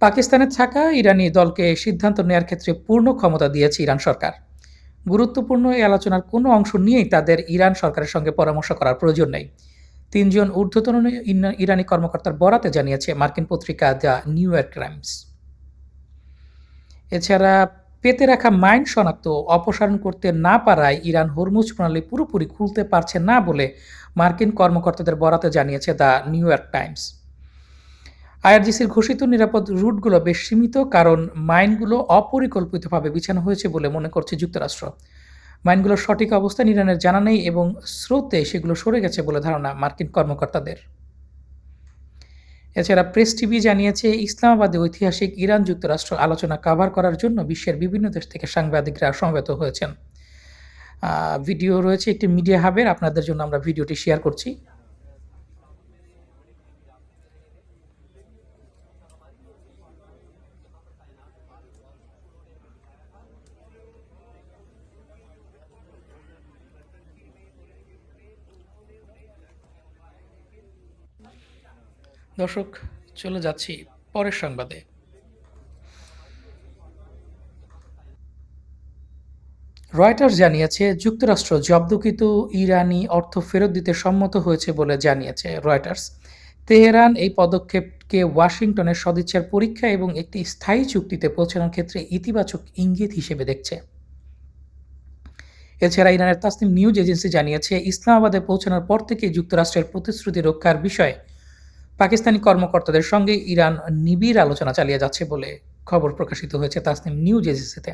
পাকিস্তানে থাকা ইরানি দলকে সিদ্ধান্ত নেয়ার ক্ষেত্রে পূর্ণ ক্ষমতা দিয়েছে ইরান সরকার। গুরুত্বপূর্ণ এই আলোচনার কোনো অংশ নিয়েই তাদের ইরান সরকারের সঙ্গে পরামর্শ করার প্রয়োজন নেই, ৩ জন ঊর্ধ্বতন ইরানি কর্মকর্তার বরাতে জানিয়েছে মার্কিন পত্রিকা দ্য নিউ ইয়র্ক টাইমস। এছাড়া পেতে রাখা মাইন শনাক্ত অপসারণ করতে না পারায় ইরান হরমুজ প্রণালী পুরোপুরি খুলতে পারছে না বলে মার্কিন কর্মকর্তাদের বরাতে জানিয়েছে দ্য নিউ ইয়র্ক টাইমস। আইআরজিসির ঘোষিত নিরাপদ রুটগুলো বেশ সীমিত, কারণ মাইনগুলো অপরিকল্পিতভাবে বিছানো হয়েছে বলে মনে করছে যুক্তরাষ্ট্র। মাইনগুলোর সঠিক অবস্থান ইরানের জানা নেই এবং স্রোতে সেগুলো সরে গেছে বলে ধারণা মার্কিন কর্মকর্তাদের। এছাড়া প্রেস টিভি জানিয়েছে, ইসলামাবাদে ঐতিহাসিক ইরান যুক্তরাষ্ট্র আলোচনা কভার করার জন্য বিশ্বের বিভিন্ন দেশ থেকে সাংবাদিকরা সমবেত হয়েছেন। ভিডিও রয়েছে একটি মিডিয়া হাবের, আপনাদের জন্য আমরা ভিডিওটি শেয়ার করছি। দর্শক, চলে যাচ্ছি পরের সংবাদে। রয়টার্স জানিয়েছে, যুক্তরাষ্ট্র জব্দকৃত ইরানি অর্থ ফেরত দিতে সম্মত হয়েছে বলে জানিয়েছে রয়টার্স। তেহরান এই পদক্ষেপকে ওয়াশিংটনের সদিচ্ছার পরীক্ষা এবং একটি স্থায়ী চুক্তিতে পৌঁছানোর ক্ষেত্রে ইতিবাচক ইঙ্গিত হিসেবে দেখছে। এছাড়া ইরানের তাসনিম নিউজ এজেন্সি জানিয়েছে, ইসলামাবাদে পৌঁছানোর পর থেকে যুক্তরাষ্ট্রের প্রতিশ্রুতি রক্ষার বিষয়ে পাকিস্তানি কর্মকর্তাদের সঙ্গে ইরান নিবিড় আলোচনা চালিয়ে যাচ্ছে বলে খবর প্রকাশিত হয়েছে তাসনিম নিউজ এজেন্সিতে।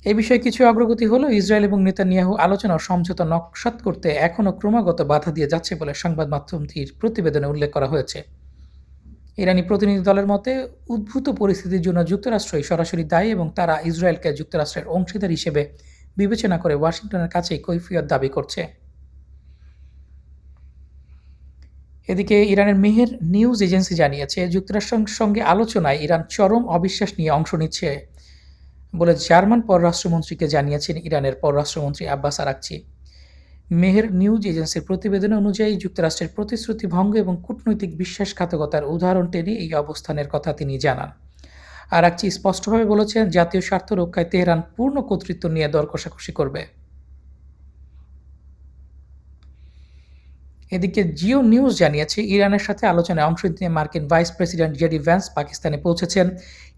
এই বিষয়ে কিছু অগ্রগতি হলো, ইসরায়েল এবং নেতানিয়াহু আলোচনা ও সমঝোতা নকশাত করতে এখনও ক্রমাগত বাধা দিয়ে যাচ্ছে বলে সংবাদ মাধ্যমটির প্রতিবেদনে উল্লেখ করা হয়েছে। ইরানি প্রতিনিধি দলের মতে, উদ্ভূত পরিস্থিতির জন্য যুক্তরাষ্ট্রই সরাসরি দায়ী এবং তারা ইসরায়েলকে যুক্তরাষ্ট্রের অংশীদার হিসেবে বিবেচনা করে ওয়াশিংটনের কাছেই কৈফিয়ত দাবি করছে। এদিকে ইরানের মেহের নিউজ এজেন্সি জানিয়েছে, যুক্তরাষ্ট্রের সঙ্গে আলোচনায় ইরান চরম অবিশ্বাস নিয়ে অংশ নিচ্ছে বলে জার্মান পররাষ্ট্রমন্ত্রীকে জানিয়েছেন ইরানের পররাষ্ট্রমন্ত্রী আব্বাস আরাকচি। মেহের নিউজ এজেন্সির প্রতিবেদন অনুযায়ী যুক্তরাষ্ট্রের প্রতিশ্রুতি ভঙ্গ এবং কূটনৈতিক বিশ্বাসঘাতকতার উদাহরণ টেনে এই অবস্থানের কথা তিনি জানান। আরাকচি স্পষ্টভাবে বলেছেন, জাতীয় স্বার্থ রক্ষায় তেহরান পূর্ণ কর্তৃত্ব নিয়ে দর কষাকষি করবে। এদিকে জিও নিউজ জানিয়েছে, ইরানের সাথে আলোচনায় অংশ নিতে মার্কিন ভাইস প্রেসিডেন্ট জেডি ভ্যান্স পাকিস্তানে পৌঁছেছেন।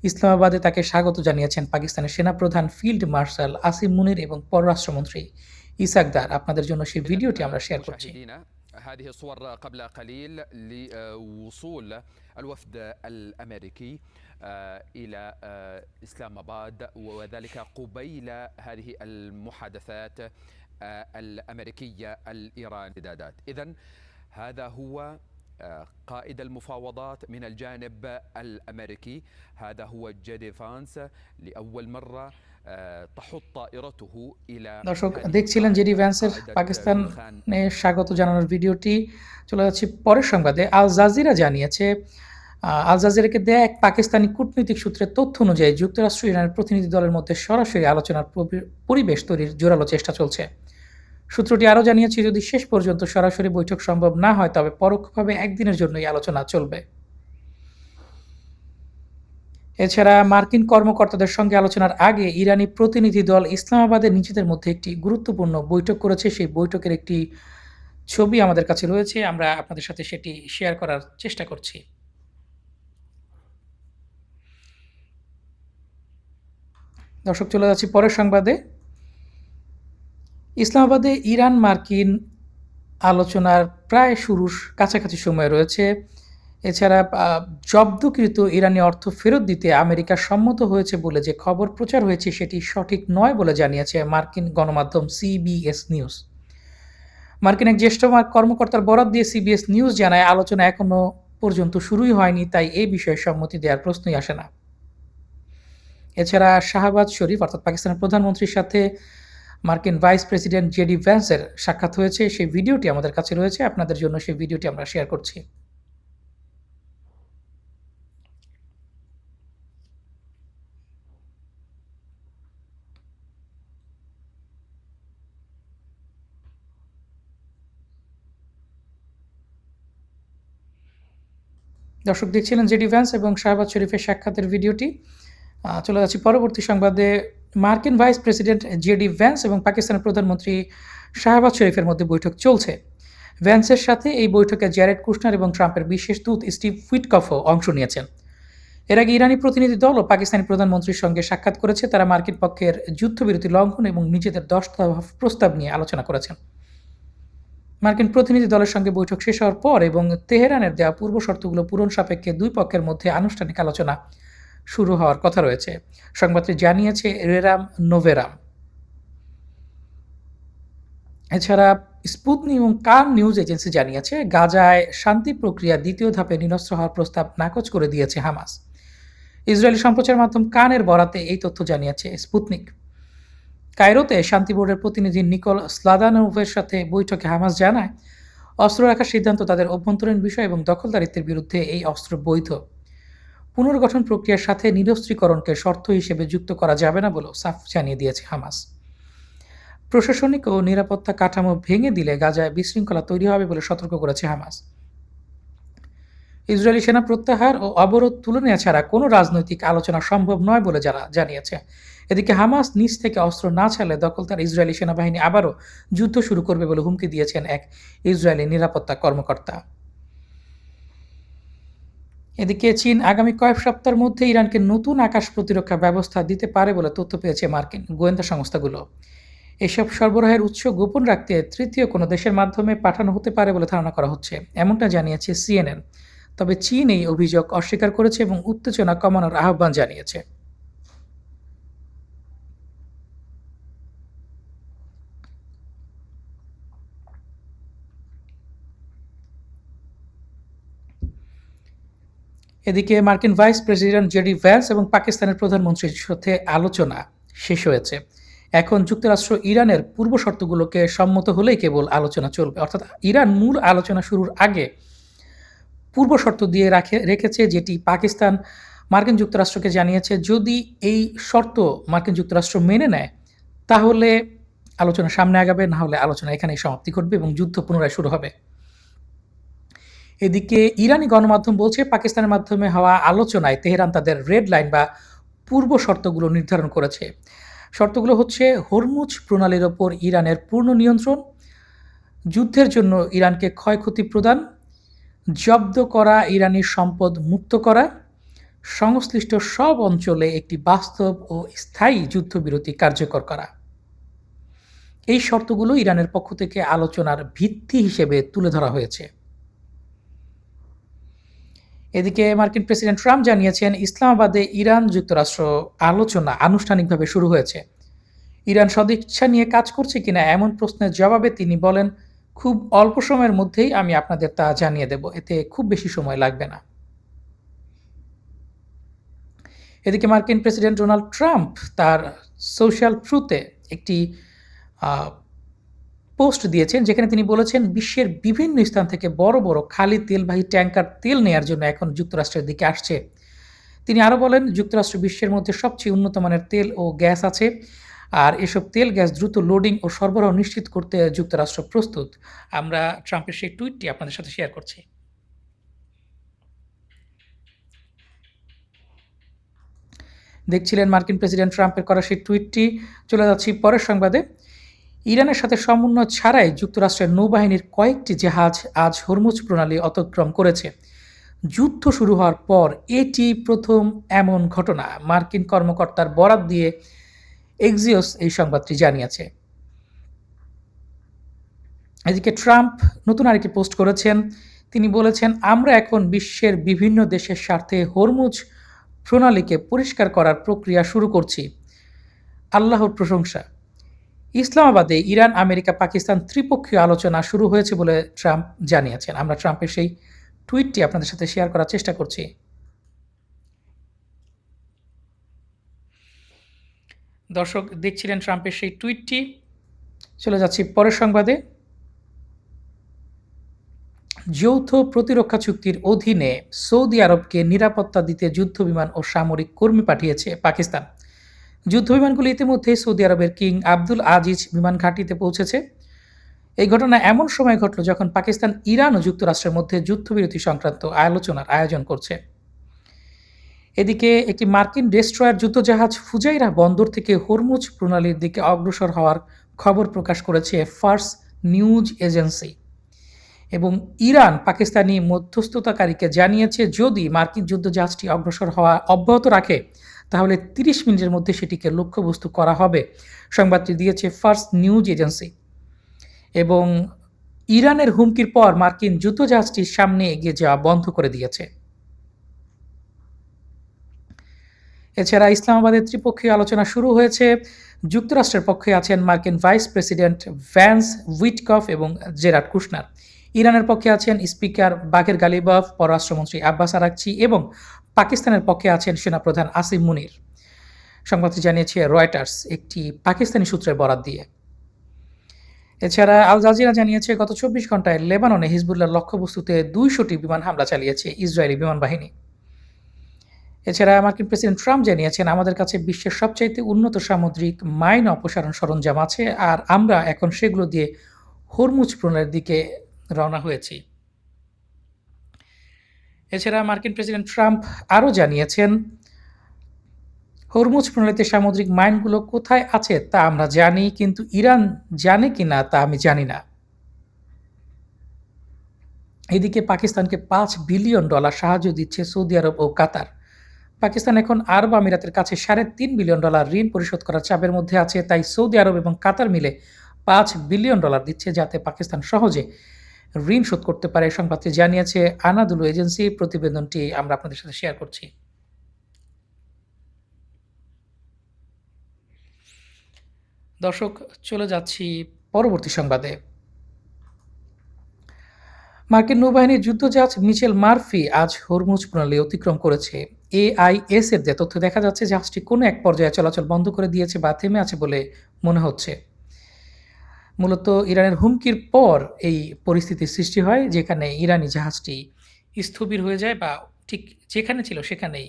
ইসলামাবাদে তাকে স্বাগত জানিয়েছেন পাকিস্তানের সেনাপ্রধান ফিল্ড মার্শাল আসিম মুনির এবং পররাষ্ট্রমন্ত্রী ইসাক দার। আপনাদের জন্য সেই ভিডিওটি আমরা শেয়ার করছি। هذه الصور قبل قليل لوصول الوفد الأمريكي إلى إسلام آباد، وذلك قبيل هذه المحادثات الأمريكية الإيرانية. إذن هذا هو قائد المفاوضات من الجانب الأمريكي. هذا هو جيدي فانس لأول مرة تحط طائرته إلى দর্শক দেখছিলেন জেডি ভ্যান্সের পাকিস্তানে স্বাগত জানানোর ভিডিওটি। চলে যাচ্ছি পরের সংবাদে। আল জাজিরা জানিয়েছে, আল জাজিরাকে দেয়া এক পাকিস্তানি কূটনৈতিক সূত্রের তথ্য অনুযায়ী যুক্তরাষ্ট্র ইরানের প্রতিনিধি দলের মধ্যে সরাসরি আলোচনার পরিবেশ তৈরির জোরালো চেষ্টা চলছে। সূত্রটি আরও জানিয়েছে, যদি শেষ পর্যন্ত সরাসরি বৈঠক সম্ভব না হয় তবে পরোক্ষভাবে একদিনের জন্য এই আলোচনা চলবে। এছাড়া মার্কিন কর্মকর্তাদের সঙ্গে আলোচনার আগে ইরানি প্রতিনিধি দল ইসলামাবাদে নিজেদের মধ্যে একটি গুরুত্বপূর্ণ বৈঠক করেছে। সেই বৈঠকের একটি ছবি আমাদের কাছে রয়েছে, আমরা আপনাদের সাথে সেটি শেয়ার করার চেষ্টা করছি। দর্শক চলে যাচ্ছি পরের সংবাদে। ইসলামাবাদে ইরান মার্কিন আলোচনার প্রায় শুরুর কাছাকাছি সময় রয়েছে। এছাড়া জব্দকৃত ইরানি অর্থ ফেরত দিতে আমেরিকা সম্মত হয়েছে বলে যে খবর প্রচার হয়েছে সেটি সঠিক নয় বলে জানিয়েছে মার্কিন গণমাধ্যম সিবিএস নিউজ। মার্কিন এক জ্যেষ্ঠ কর্মকর্তার বরাত দিয়ে সিবিএস নিউজ জানায়, আলোচনা এখনো পর্যন্ত শুরুই হয়নি, তাই এই বিষয়ে সম্মতি দেওয়ার প্রশ্নই আসে না। এছাড়া শাহবাজ শরীফ অর্থাৎ পাকিস্তানের প্রধানমন্ত্রীর সাথে মার্কিন ভাইস প্রেসিডেন্ট জেডি ভ্যান্সের সাক্ষাৎ হয়েছে। সেই ভিডিওটি আমাদের কাছে রয়েছে, আপনাদের জন্য সেই ভিডিওটি আমরা শেয়ার করছি। দর্শক দেখছিলেন জেডি ভ্যান্স এবং শাহবাজ শরীফের সাক্ষাতের ভিডিওটি। চলে যাচ্ছি পরবর্তী সংবাদে। মার্কিন ভাইস প্রেসিডেন্ট জেডি ভ্যান্স এবং পাকিস্তানের প্রধানমন্ত্রী শাহবাজ শরীফের মধ্যে বৈঠক চলছে। ভ্যান্সের সাথে এই বৈঠকে জ্যারেড কুশনার এবং ট্রাম্পের বিশেষ দূত স্টিভ উইটকফও অংশ নিয়েছেন। এর আগে ইরানি প্রতিনিধি দলও পাকিস্তানি প্রধানমন্ত্রীর সঙ্গে সাক্ষাৎ করেছে। তারা মার্কিন পক্ষের যুদ্ধবিরতি লঙ্ঘন এবং নিজেদের 10 দফা প্রস্তাব নিয়ে আলোচনা করেছেন। মার্কিন প্রতিনিধি দলের সঙ্গে বৈঠক শেষ হওয়ার পর এবং তেহরানের দেওয়া পূর্ব শর্তগুলো পূরণ সাপেক্ষে দুই পক্ষের মধ্যে আনুষ্ঠানিক আলোচনা শুরু হওয়ার কথা রয়েছে, সংবাদটি জানিয়েছে রেরাম নোভেরাম। এছাড়া স্পুতনিক এবং কান নিউজ এজেন্সি জানিয়েছে, গাজায় শান্তি প্রক্রিয়া দ্বিতীয় ধাপে নিরস্ত্র হওয়ার প্রস্তাব নাকচ করে দিয়েছে হামাস। ইসরায়েলি সম্প্রচার মাধ্যম কানের বরাতে এই তথ্য জানিয়েছে স্পুতনিক। কায়রোতে শান্তি বোর্ডের প্রতিনিধি নিকোল স্লাদানোভের সাথে বৈঠকে হামাস জানায়, অস্ত্র রাখার সিদ্ধান্ত তাদের অভ্যন্তরীণ বিষয় এবং দখলদারিত্বের বিরুদ্ধে এই অস্ত্র বৈধ। পুনর্গঠন প্রক্রিয়ার সাথে নিরস্ত্রীকরণকে শর্ত হিসেবে যুক্ত করা যাবে না বলেও সাফ জানিয়ে দিয়েছে হামাস। প্রশাসনিক ও নিরাপত্তা কাঠামো ভেঙে দিলে গাজায় বিশৃঙ্খলা তৈরি হবে বলে সতর্ক করেছে হামাস। ইসরায়েলি সেনা প্রত্যাহার ও অবরোধ তুলে নেওয়া ছাড়া কোনো রাজনৈতিক আলোচনা সম্ভব নয় বলে যারা জানিয়েছে। এদিকে হামাস নিজ থেকে অস্ত্র না ছাড়লে দখলদার ইসরায়েলি সেনাবাহিনী আবারও যুদ্ধ শুরু করবে বলে হুমকি দিয়েছেন এক ইসরায়েলি নিরাপত্তা কর্মকর্তা। এদিকে চীন আগামী কয়েক সপ্তাহের মধ্যে ইরানকে নতুন আকাশ প্রতিরক্ষা ব্যবস্থা দিতে পারে বলে তথ্য পেয়েছে মার্কিন গোয়েন্দা সংস্থাগুলো। এসব সরবরাহের উৎস গোপন রাখতে তৃতীয় কোনো দেশের মাধ্যমে পাঠানো হতে পারে বলে ধারণা করা হচ্ছে, এমনটা জানিয়েছে সিএনএন। তবে চীন এই অভিযোগ অস্বীকার করেছে এবং উত্তেজনা কমানোর আহ্বান জানিয়েছে। এদিকে মার্কিন ভাইস প্রেসিডেন্ট জেডি ভ্যান্স এবং পাকিস্তানের প্রধানমন্ত্রীর সাথে আলোচনা শেষ হয়েছে। এখন যুক্তরাষ্ট্র ইরানের পূর্ব শর্তগুলোকে সম্মত হলেই কেবল আলোচনা চলবে, অর্থাৎ ইরান মূল আলোচনা শুরুর আগে পূর্ব শর্ত দিয়ে রেখেছে, যেটি পাকিস্তান মার্কিন যুক্তরাষ্ট্রকে জানিয়েছে যদি এই শর্ত মার্কিন যুক্তরাষ্ট্র মেনে নেয় তাহলে আলোচনা সামনে আগাবে, না হলে আলোচনা এখানেই সমাপ্তি ঘটবে এবং যুদ্ধ পুনরায় শুরু হবে। এদিকে ইরানি গণমাধ্যম বলছে, পাকিস্তানের মাধ্যমে হওয়া আলোচনায় তেহরান তাদের রেড লাইন বা পূর্ব শর্তগুলো নির্ধারণ করেছে। শর্তগুলো হচ্ছে হরমুজ প্রণালীর ওপর ইরানের পূর্ণ নিয়ন্ত্রণ, যুদ্ধের জন্য ইরানকে ক্ষয়ক্ষতি প্রদান, জব্দ করা ইরানি সম্পদ মুক্ত করা, সংশ্লিষ্ট সব অঞ্চলে একটি বাস্তব ও স্থায়ী যুদ্ধবিরতি কার্যকর করা। এই শর্তগুলো ইরানের পক্ষ থেকে আলোচনার ভিত্তি হিসেবে তুলে ধরা হয়েছে। এদিকে মার্কিন প্রেসিডেন্ট ট্রাম্প জানিয়েছেন, ইসলামাবাদে ইরান যুক্তরাষ্ট্র আলোচনা আনুষ্ঠানিকভাবে শুরু হয়েছে। ইরান সদিচ্ছা নিয়ে কাজ করছে কিনা এমন প্রশ্নের জবাবে তিনি বলেন, খুব অল্প সময়ের মধ্যেই আমি আপনাদের তা জানিয়ে দেব, এতে খুব বেশি সময় লাগবে না। এদিকে মার্কিন প্রেসিডেন্ট ডোনাল্ড ট্রাম্প তার সোশ্যাল ট্রুথে একটি পোস্ট দিয়েছেন, যেখানে তিনি বলেছেন বিশ্বের বিভিন্ন স্থান থেকে বড় বড় খালি তেলবাহী ট্যাঙ্কার তেল নেয়ার জন্য এখন যুক্তরাষ্ট্রের দিকে আসছে। তিনি আরও বলেন, যুক্তরাষ্ট্র বিশ্বের মধ্যে সবচেয়ে উন্নত মানের তেল ও গ্যাস আছে, আর এসব তেল গ্যাস দ্রুত লোডিং ও সরবরাহ নিশ্চিত করতে যুক্তরাষ্ট্র প্রস্তুত। আমরা ট্রাম্পের সেই টুইটটি আপনাদের সাথে শেয়ার করছি। দেখছিলেন মার্কিন প্রেসিডেন্ট ট্রাম্পের করা সেই টুইটটি। চলে যাচ্ছি পরের সংবাদে। ইরানের সাথে সমন্বয় ছাড়াই যুক্তরাষ্ট্রের নৌবাহিনীর কয়েকটি জাহাজ আজ হরমুজ প্রণালী অতিক্রম করেছে। যুদ্ধ শুরু হওয়ার পর এটি প্রথম এমন ঘটনা। মার্কিন কর্মকর্তার বরাত দিয়ে এক্সিওস এই সংবাদটি জানিয়েছে। এদিকে ট্রাম্প নতুন আরেকটি পোস্ট করেছেন। তিনি বলেছেন, আমরা এখন বিশ্বের বিভিন্ন দেশের স্বার্থে হরমুজ প্রণালীকে পরিষ্কার করার প্রক্রিয়া শুরু করছি। আল্লাহর প্রশংসা। ইসলামাবাদে ইরান, আমেরিকা, পাকিস্তান ত্রিপক্ষীয় আলোচনা শুরু হয়েছে বলে ট্রাম্প জানিয়েছেন। আমরা ট্রাম্পের সেই টুইটটি আপনাদের সাথে শেয়ার করার চেষ্টা করছি। দর্শক দেখছিলেন ট্রাম্পের সেই টুইটটি। চলে যাচ্ছি পরের সংবাদে। যৌথ প্রতিরক্ষা চুক্তির অধীনে সৌদি আরবকে নিরাপত্তা দিতে যুদ্ধবিমান ও সামরিক কর্মী পাঠিয়েছে পাকিস্তান। যুদ্ধবিমানগুলি ইতিমধ্যে সৌদি আরবের কিং আব্দুল আজিজ বিমান ঘাঁটিতে পৌঁছেছে। এই ঘটনা এমন সময় ঘটল যখন পাকিস্তান, ইরান ও যুক্তরাষ্ট্রের মধ্যে যুদ্ধবিরতি সংক্রান্ত আলোচনার আয়োজন করছে। এদিকে একটি মার্কিন ডেস্ট্রয়ার যুদ্ধজাহাজ ফুজাইরা বন্দর থেকে হরমুজ প্রণালীর দিকে অগ্রসর হওয়ার খবর প্রকাশ করেছে ফার্স নিউজ এজেন্সি। এবং ইরান পাকিস্তানি মধ্যস্থতাকারীকে জানিয়েছে, যদি মার্কিন যুদ্ধজাহাজটি অগ্রসর হওয়া অব্যাহত রাখে তাহলে 30 মিনিটের মধ্যে সেটিকে লক্ষ্যবস্তু করা হবে। সংবাদটি দিয়েছে ফার্স নিউজ এজেন্সি। এবং ইরানের হুমকির পর মার্কিন যুদ্ধজাহাজটির সামনে এগিয়ে যাওয়া বন্ধ করে দিয়েছে। এছাড়া ইসলামাবাদের ত্রিপক্ষীয় আলোচনা শুরু হয়েছে। যুক্তরাষ্ট্রের পক্ষে আছেন মার্কিন ভাইস প্রেসিডেন্ট ভ্যান্স উইটকফ এবং জেরার্ড কুশনার। ইরানের পক্ষে আছেন স্পিকার বাকের গালিবাফ, পররাষ্ট্রমন্ত্রী আব্বাস আরাকচি এবং পাকিস্তানের পক্ষে আছেন সেনাপ্রধান আসিম মুনির। সংবাদটি জানিয়েছে রয়টার্স একটি পাকিস্তানি সূত্রের বরাত দিয়ে। এছাড়া আল জাজিরা জানিয়েছে, গত 24 ঘন্টায় লেবাননে হিজবুল্লাহর লক্ষ্যবস্তুতে 200টি বিমান হামলা চালিয়েছে ইসরায়েলি বিমান বাহিনী। এছাড়া মার্কিন প্রেসিডেন্ট ট্রাম্প জানিয়েছেন, আমাদের কাছে বিশ্বের সবচাইতে উন্নত সামুদ্রিক মাইন অপসারণ সরঞ্জাম আছে, আর আমরা এখন সেগুলো দিয়ে হরমুজ প্রণালীর দিকে রওনা হয়েছি। এছাড়া মার্কিন প্রেসিডেন্ট ট্রাম্প আরও জানিয়েছেন, হরমুজ প্রণালীতে সামুদ্রিক মাইনগুলো কোথায় আছে তা আমরা জানি, কিন্তু ইরান জানে কিনা তা আমি জানি না। এদিকে পাকিস্তানকে $5 বিলিয়ন সাহায্য দিচ্ছে সৌদি আরব ও কাতার। পাকিস্তান এখন আরব আমিরাতের কাছে $3.5 বিলিয়ন ঋণ পরিশোধ করার চাপের মধ্যে আছে। তাই সৌদি আরব এবং কাতার মিলে $5 বিলিয়ন দিচ্ছে, যাতে পাকিস্তান সহজে ঋণ শোধ করতে পারে। সংবাদটি জানিয়েছে আনাদুলু এজেন্সি। প্রতিবেদনটি আমরা আপনাদের সাথে শেয়ার করছি। দর্শক চলে যাচ্ছি পরবর্তী সংবাদে। মার্কিন নৌবাহিনীর যুদ্ধজাহাজ মিচেল মার্ফি আজ হরমুজ প্রণালী অতিক্রম করেছে। AIS এর যে তথ্য দেখা যাচ্ছে, জাহাজটি কোনো এক পর্যায়ে চলাচল বন্ধ করে দিয়েছে বা থেমে আছে বলে মনে হচ্ছে। মূলত ইরানের হুমকির পর এই পরিস্থিতির সৃষ্টি হয়, যেখানে ইরানি জাহাজটি স্থবির হয়ে যায় বা ঠিক যেখানে ছিল সেখানেই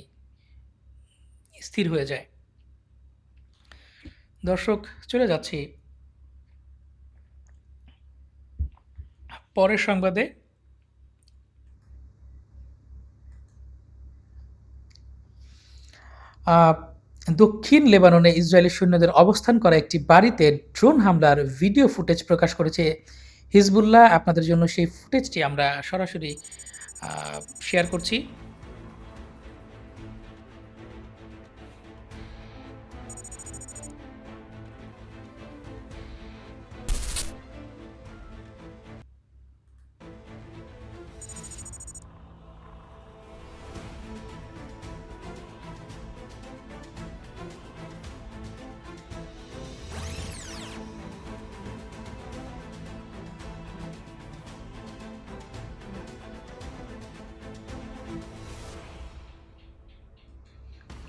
স্থির হয়ে যায়। দর্শক চলে যাচ্ছি পরের সংবাদে। দক্ষিণ লেবাননে ইসরায়েলি সৈন্যদের অবস্থান করা একটি বাড়িতে ড্রোন হামলার ভিডিও ফুটেজ প্রকাশ করেছে হিজবুল্লাহ। আপনাদের জন্য সেই ফুটেজটি আমরা সরাসরি শেয়ার করছি।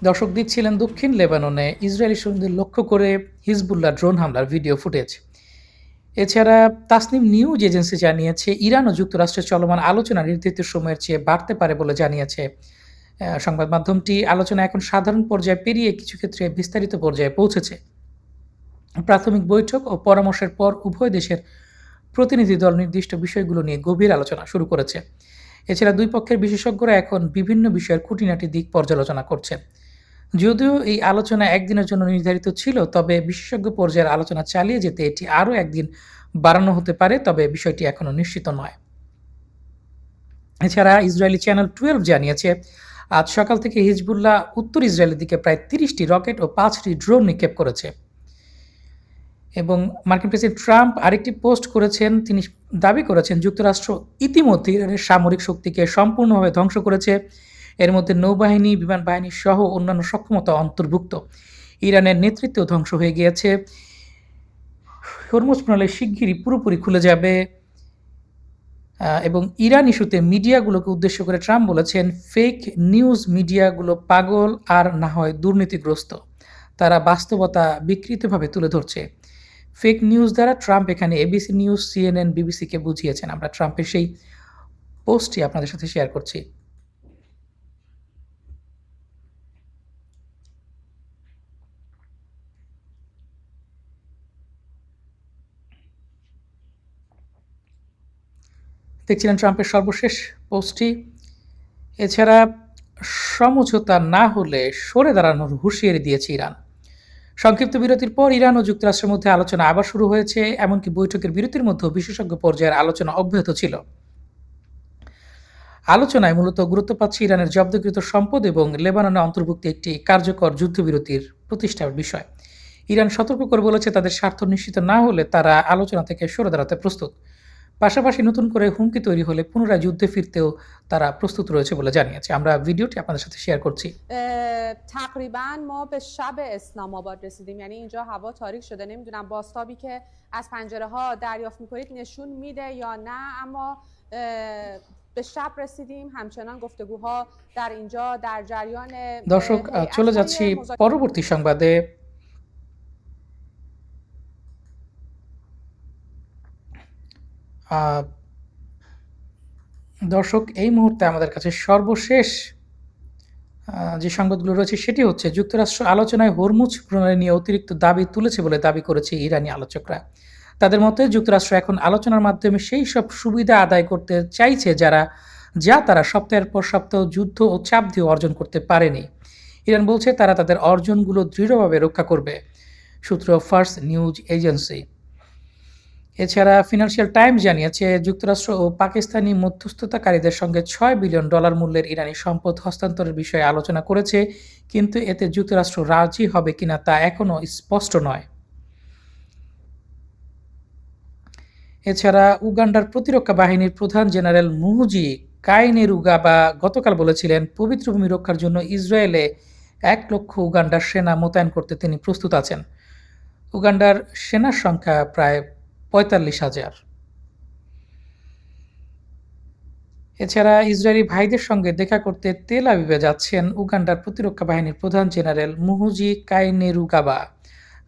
দর্শক দেখছিলেন দক্ষিণ লেবাননে ইসরায়েলি সৈন্যদের লক্ষ্য করে হিজবুল্লাহ ড্রোন হামলার ভিডিও ফুটেজ। এছাড়া তাসনিম নিউজ এজেন্সি জানিয়েছে ইরান ও যুক্তরাষ্ট্রের চলমান আলোচনা নির্ধারিত সময়ের চেয়ে বাড়তে পারে বলে জানিয়েছে সংবাদ মাধ্যমটি। আলোচনা এখন সাধারণ পর্যায়ে পেরিয়ে কিছু ক্ষেত্রে বিস্তারিত পর্যায়ে পৌঁছেছে। প্রাথমিক বৈঠক ও পরামর্শের পর উভয় দেশের প্রতিনিধি দল নির্দিষ্ট বিষয়গুলো নিয়ে গভীর আলোচনা শুরু করেছে। এছাড়া দুই পক্ষের বিশেষজ্ঞরা এখন বিভিন্ন বিষয়ের খুঁটিনাটি দিক পর্যালোচনা করছে। যদিও এই আলোচনা একদিনের জন্য নির্ধারিত ছিল, তবে বিশেষজ্ঞ পর্যায়ের আলোচনা চালিয়ে যেতে এটি আরও একদিন বাড়ানো হতে পারে, তবে বিষয়টি এখনও নিশ্চিত নয়। এছাড়া ইসরায়েলি চ্যানেল 12 জানিয়েছে আজ সকাল থেকে হিজবুল্লাহ উত্তর ইসরায়েলের দিকে প্রায় 30টি রকেট ও 5টি ড্রোন নিক্ষেপ করেছে। এবং মার্কিন প্রেসিডেন্ট ট্রাম্প আরেকটি পোস্ট করেছেন, তিনি দাবি করেছেন যুক্তরাষ্ট্র ইতিমধ্যে ইরানের সামরিক শক্তিকে সম্পূর্ণভাবে ধ্বংস করেছে, এর মধ্যে নৌবাহিনী, বিমান বাহিনী সহ অন্যান্য সক্ষমতা অন্তর্ভুক্ত। ইরানের নেতৃত্ব ধ্বংস হয়ে গিয়েছে, হরমুজ প্রণালী শিগগিরই পুরোপুরি খুলে যাবে। এবং ইরান ইস্যুতে মিডিয়াগুলোকে উদ্দেশ্য করে ট্রাম্প বলেছেন, ফেক নিউজ মিডিয়াগুলো পাগল আর না হয় দুর্নীতিগ্রস্ত, তারা বাস্তবতা বিকৃতভাবে তুলে ধরছে। ফেক নিউজ দ্বারা ট্রাম্প এখানে এবিসি নিউজ, সিএনএন, বিবিসিকে বুঝিয়েছেন। আমরা ট্রাম্পের সেই পোস্টটি আপনাদের সাথে শেয়ার করছি। দেখছিলেন ট্রাম্পের সর্বশেষ পোস্টটি। এছাড়া সমঝোতা না হলে সরে দাঁড়ানোর হুঁশিয়ারি দিয়েছে ইরান। সংক্ষিপ্ত বিরতির পর ইরান ও যুক্তরাষ্ট্রের মধ্যে আলোচনা আবার শুরু হয়েছে, এমনকি বৈঠকের বিরতির মধ্যেও বিশেষজ্ঞ পর্যায়ের আলোচনা অব্যাহত ছিল। আলোচনায় মূলত গুরুত্ব পাচ্ছে ইরানের জব্দকৃত সম্পদ এবং লেবাননে অন্তর্ভুক্ত একটি কার্যকর যুদ্ধবিরতির প্রতিষ্ঠার বিষয়। ইরান সতর্ক করে বলেছে তাদের স্বার্থ নিশ্চিত না হলে তারা আলোচনা থেকে সরে দাঁড়াতে প্রস্তুত। পাশাপাশি নতুন করে হুমকি তৈরি হলে পুনরায় যুদ্ধে ফিরতেও তারা প্রস্তুত রয়েছে বলে জানিয়েছে। আমরা ভিডিওটি আপনাদের সাথে শেয়ার করছি। تقریبا ما به شب اسلام آباد رسیدیم، یعنی اینجا هوا تاریک شده، نمیدونم بازتابی که از پنجره ها دریافت میکنید نشون میده یا نه، اما به شب رسیدیم. همچنان گفتگوها در اینجا در جریان দর্শক চলে যাচ্ছি পরবর্তী সংবাদে। দর্শক এই মুহূর্তে আমাদের কাছে সর্বশেষ যে সংবাদগুলো রয়েছে সেটি হচ্ছে যুক্তরাষ্ট্র আলোচনায় হরমুজ প্রণালী নিয়ে অতিরিক্ত দাবি তুলেছে বলে দাবি করেছে ইরানি আলোচকরা। তাদের মতে যুক্তরাষ্ট্র এখন আলোচনার মাধ্যমে সেই সব সুবিধা আদায় করতে চাইছে যা তারা সপ্তাহের পর সপ্তাহ যুদ্ধ ও চাপ দিয়ে অর্জন করতে পারেনি। ইরান বলছে তারা তাদের অর্জনগুলো দৃঢ়ভাবে রক্ষা করবে, সূত্র ফার্স্ট নিউজ এজেন্সি। এছাড়া ফিনান্সিয়াল টাইমস জানিয়েছে যুক্তরাষ্ট্র ও পাকিস্তানি মধ্যস্থতাকারীদের সঙ্গে $6 বিলিয়ন মূল্যের ইরানি সম্পদ হস্তান্তরের বিষয়ে আলোচনা করেছে, কিন্তু এতে যুক্তরাষ্ট্র রাজি হবে কিনা তা এখনও স্পষ্ট নয়। এছাড়া উগান্ডার প্রতিরক্ষা বাহিনীর প্রধান জেনারেল মুহুজি কাইনেরুগাবা গতকাল বলেছিলেন পবিত্র ভূমি রক্ষার জন্য ইসরায়েলে 1 লক্ষ উগান্ডার সেনা মোতায়েন করতে তিনি প্রস্তুত আছেন। উগান্ডার সেনার সংখ্যা প্রায় 45,000। এছাড়া ইসরায়েলি ভাইদের সঙ্গে দেখা করতে তেল আবিবে যাচ্ছেন উগান্ডার প্রতিরক্ষা বাহিনীর প্রধান জেনারেল মুহুজি কাইনেরুগাবা।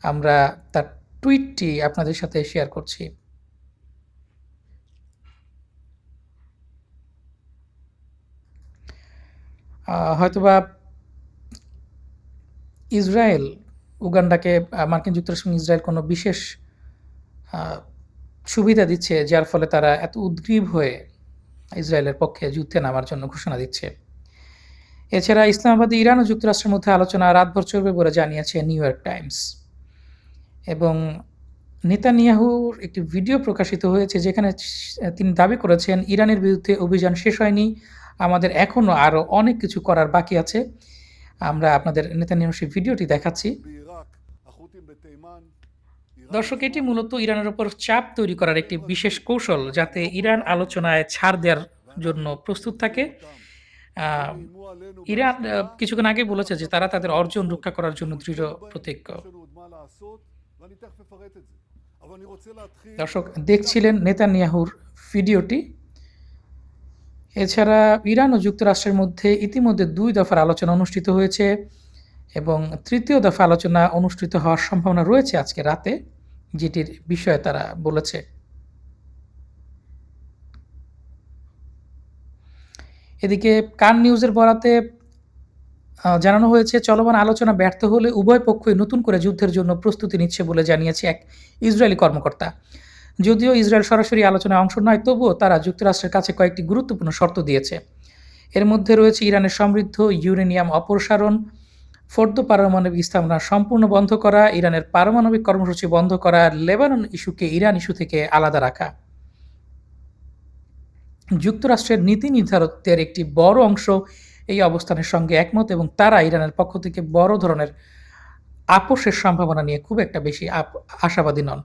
আমরা তার টুইটটি আপনাদের সাথে শেয়ার করছি। হয়তোবা ইসরায়েল উগান্ডাকে মার্কিন যুক্তরাষ্ট্র ইসরায়েল কোনো বিশেষ সুবিধা দিচ্ছে, যার ফলে তারা এত উদ্গ্রীব হয়ে ইসরায়েলের পক্ষে যুদ্ধে নামার জন্য ঘোষণা দিচ্ছে। এছাড়া ইসলামাবাদে ইরান ও যুক্তরাষ্ট্রের মধ্যে আলোচনা রাতভর চলবে বলে জানিয়েছে নিউ ইয়র্ক টাইমস। এবং নেতানিয়াহুর একটি ভিডিও প্রকাশিত হয়েছে যেখানে তিনি দাবি করেছেন ইরানের বিরুদ্ধে অভিযান শেষ হয়নি, আমাদের এখনও আরও অনেক কিছু করার বাকি আছে। আমরা আপনাদের নেতানিয়াহুর সেই ভিডিওটি দেখাচ্ছি। দর্শক এটি মূলত ইরানের উপর চাপ তৈরি করার একটি বিশেষ কৌশল, যাতে ইরান আলোচনায় ছাড় দেওয়ার জন্য প্রস্তুত থাকে। ইরান কিছুক্ষণ আগে বলেছে যে তারা তাদের অর্জন রক্ষা করার জন্য দৃঢ় প্রতিজ্ঞ। দর্শক দেখছিলেন নেতানিয়াহুর ভিডিওটি। এছাড়া ইরান ও যুক্তরাষ্ট্রের মধ্যে ইতিমধ্যে 2 দফার আলোচনা অনুষ্ঠিত হয়েছে। এবং তৃতীয় দফা আলোচনা অনুষ্ঠিত হওয়ার সম্ভাবনা রয়েছে আজকে রাতে, যেটির বিষয়ে তারা বলেছে। এদিকে কান নিউজের বরাতে জানানো হয়েছে, চলমান আলোচনা ব্যর্থ হলে উভয় পক্ষই নতুন করে যুদ্ধের জন্য প্রস্তুতি নিচ্ছে বলে জানিয়েছে এক ইসরায়েলি কর্মকর্তা। যদিও ইসরায়েল সরাসরি আলোচনায় অংশ নয়, তবুও তারা যুক্তরাষ্ট্রের কাছে কয়েকটি গুরুত্বপূর্ণ শর্ত দিয়েছে। এর মধ্যে রয়েছে ইরানের সমৃদ্ধ ইউরেনিয়াম অপসারণ, ফোর্দো পারমাণবিক স্থাপনা সম্পূর্ণ বন্ধ করা, ইরানের পারমাণবিক কর্মসূচি বন্ধ করা, লেবানন ইস্যুকে ইরান ইস্যু থেকে আলাদা রাখা। যুক্তরাষ্ট্রের নীতি নির্ধারকদের একটি বড় অংশ এই অবস্থানের সঙ্গে একমত এবং তারা ইরানের পক্ষ থেকে বড় ধরনের আপোষের সম্ভাবনা নিয়ে খুব একটা বেশি আশাবাদী নন।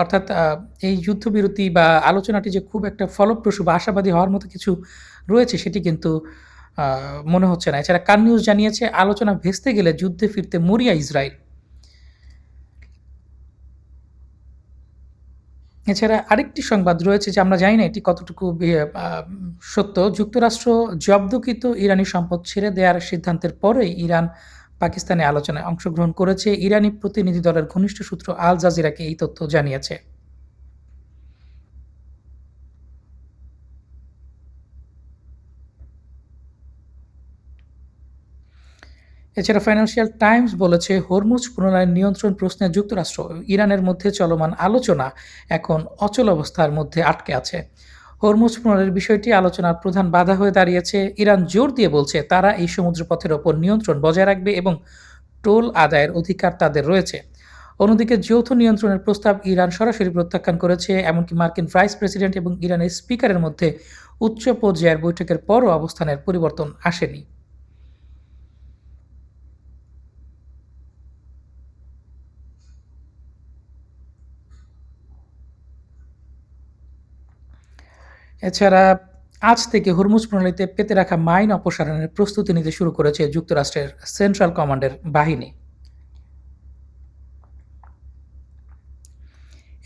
অর্থাৎ এই যুদ্ধবিরতি বা আলোচনাটি যে খুব একটা ফলপ্রসূ বা আশাবাদী হওয়ার মতো কিছু রয়েছে সেটি কিন্তু মনে হচ্ছে না। এছাড়া কান নিউজ জানিয়েছে, আলোচনা ভেস্তে গেলে যুদ্ধে ফিরতে মরিয়া ইসরায়েল। এছাড়া আরেকটি সংবাদ রয়েছে যে আমরা জানি না এটি কতটুকু সত্য। যুক্তরাষ্ট্র জব্দকৃত ইরানি সম্পদ ছেড়ে দেওয়ার সিদ্ধান্তের পরেই ইরান পাকিস্তানে আলোচনায় অংশগ্রহণ করেছে। ইরানি প্রতিনিধি দলের ঘনিষ্ঠ সূত্র আল জাজিরাকে এই তথ্য জানিয়েছে। এছাড়া ফাইন্যান্সিয়াল টাইমস বলেছে, হরমুজ পুনরায় নিয়ন্ত্রণ প্রশ্নে যুক্তরাষ্ট্র ও ইরানের মধ্যে চলমান আলোচনা এখন অচল অবস্থার মধ্যে আটকে আছে। হরমুজ পুনরের বিষয়টি আলোচনার প্রধান বাধা হয়ে দাঁড়িয়েছে। ইরান জোর দিয়ে বলছে তারা এই সমুদ্রপথের ওপর নিয়ন্ত্রণ বজায় রাখবে এবং টোল আদায়ের অধিকার তাদের রয়েছে। অন্যদিকে যৌথ নিয়ন্ত্রণের প্রস্তাব ইরান সরাসরি প্রত্যাখ্যান করেছে। এমনকি মার্কিন ভাইস প্রেসিডেন্ট এবং ইরানের স্পিকারের মধ্যে উচ্চ পর্যায়ের বৈঠকের পরও অবস্থানের পরিবর্তন আসেনি। এছাড়া আজ থেকে হরমুজ প্রণালীতে পেতে রাখা মাইন অপসারণের প্রস্তুতি নিতে শুরু করেছে যুক্তরাষ্ট্রের সেন্ট্রাল কমান্ডের বাহিনী।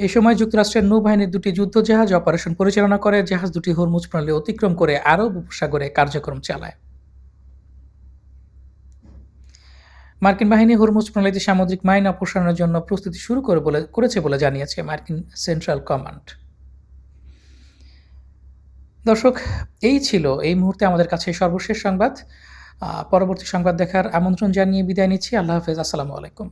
এই সময় যুক্তরাষ্ট্রের নৌবাহিনীর দুটি যুদ্ধজাহাজ অপারেশন পরিচালনা করে। জাহাজ দুটি হরমুজ প্রণালী অতিক্রম করে আরব উপসাগরে কার্যক্রম চালায়। মার্কিন বাহিনী হরমুজ প্রণালীতে সামুদ্রিক মাইন অপসারণের জন্য প্রস্তুতি শুরু করেছে বলে জানিয়েছে মার্কিন সেন্ট্রাল কমান্ড। দর্শক, এই ছিল এই মুহূর্তে আমাদের কাছে সর্বশেষ সংবাদ। পরবর্তী সংবাদ দেখার আমন্ত্রণ জানিয়ে বিদায় নিচ্ছি। আল্লাহ হাফেজ। আসসালামু আলাইকুম।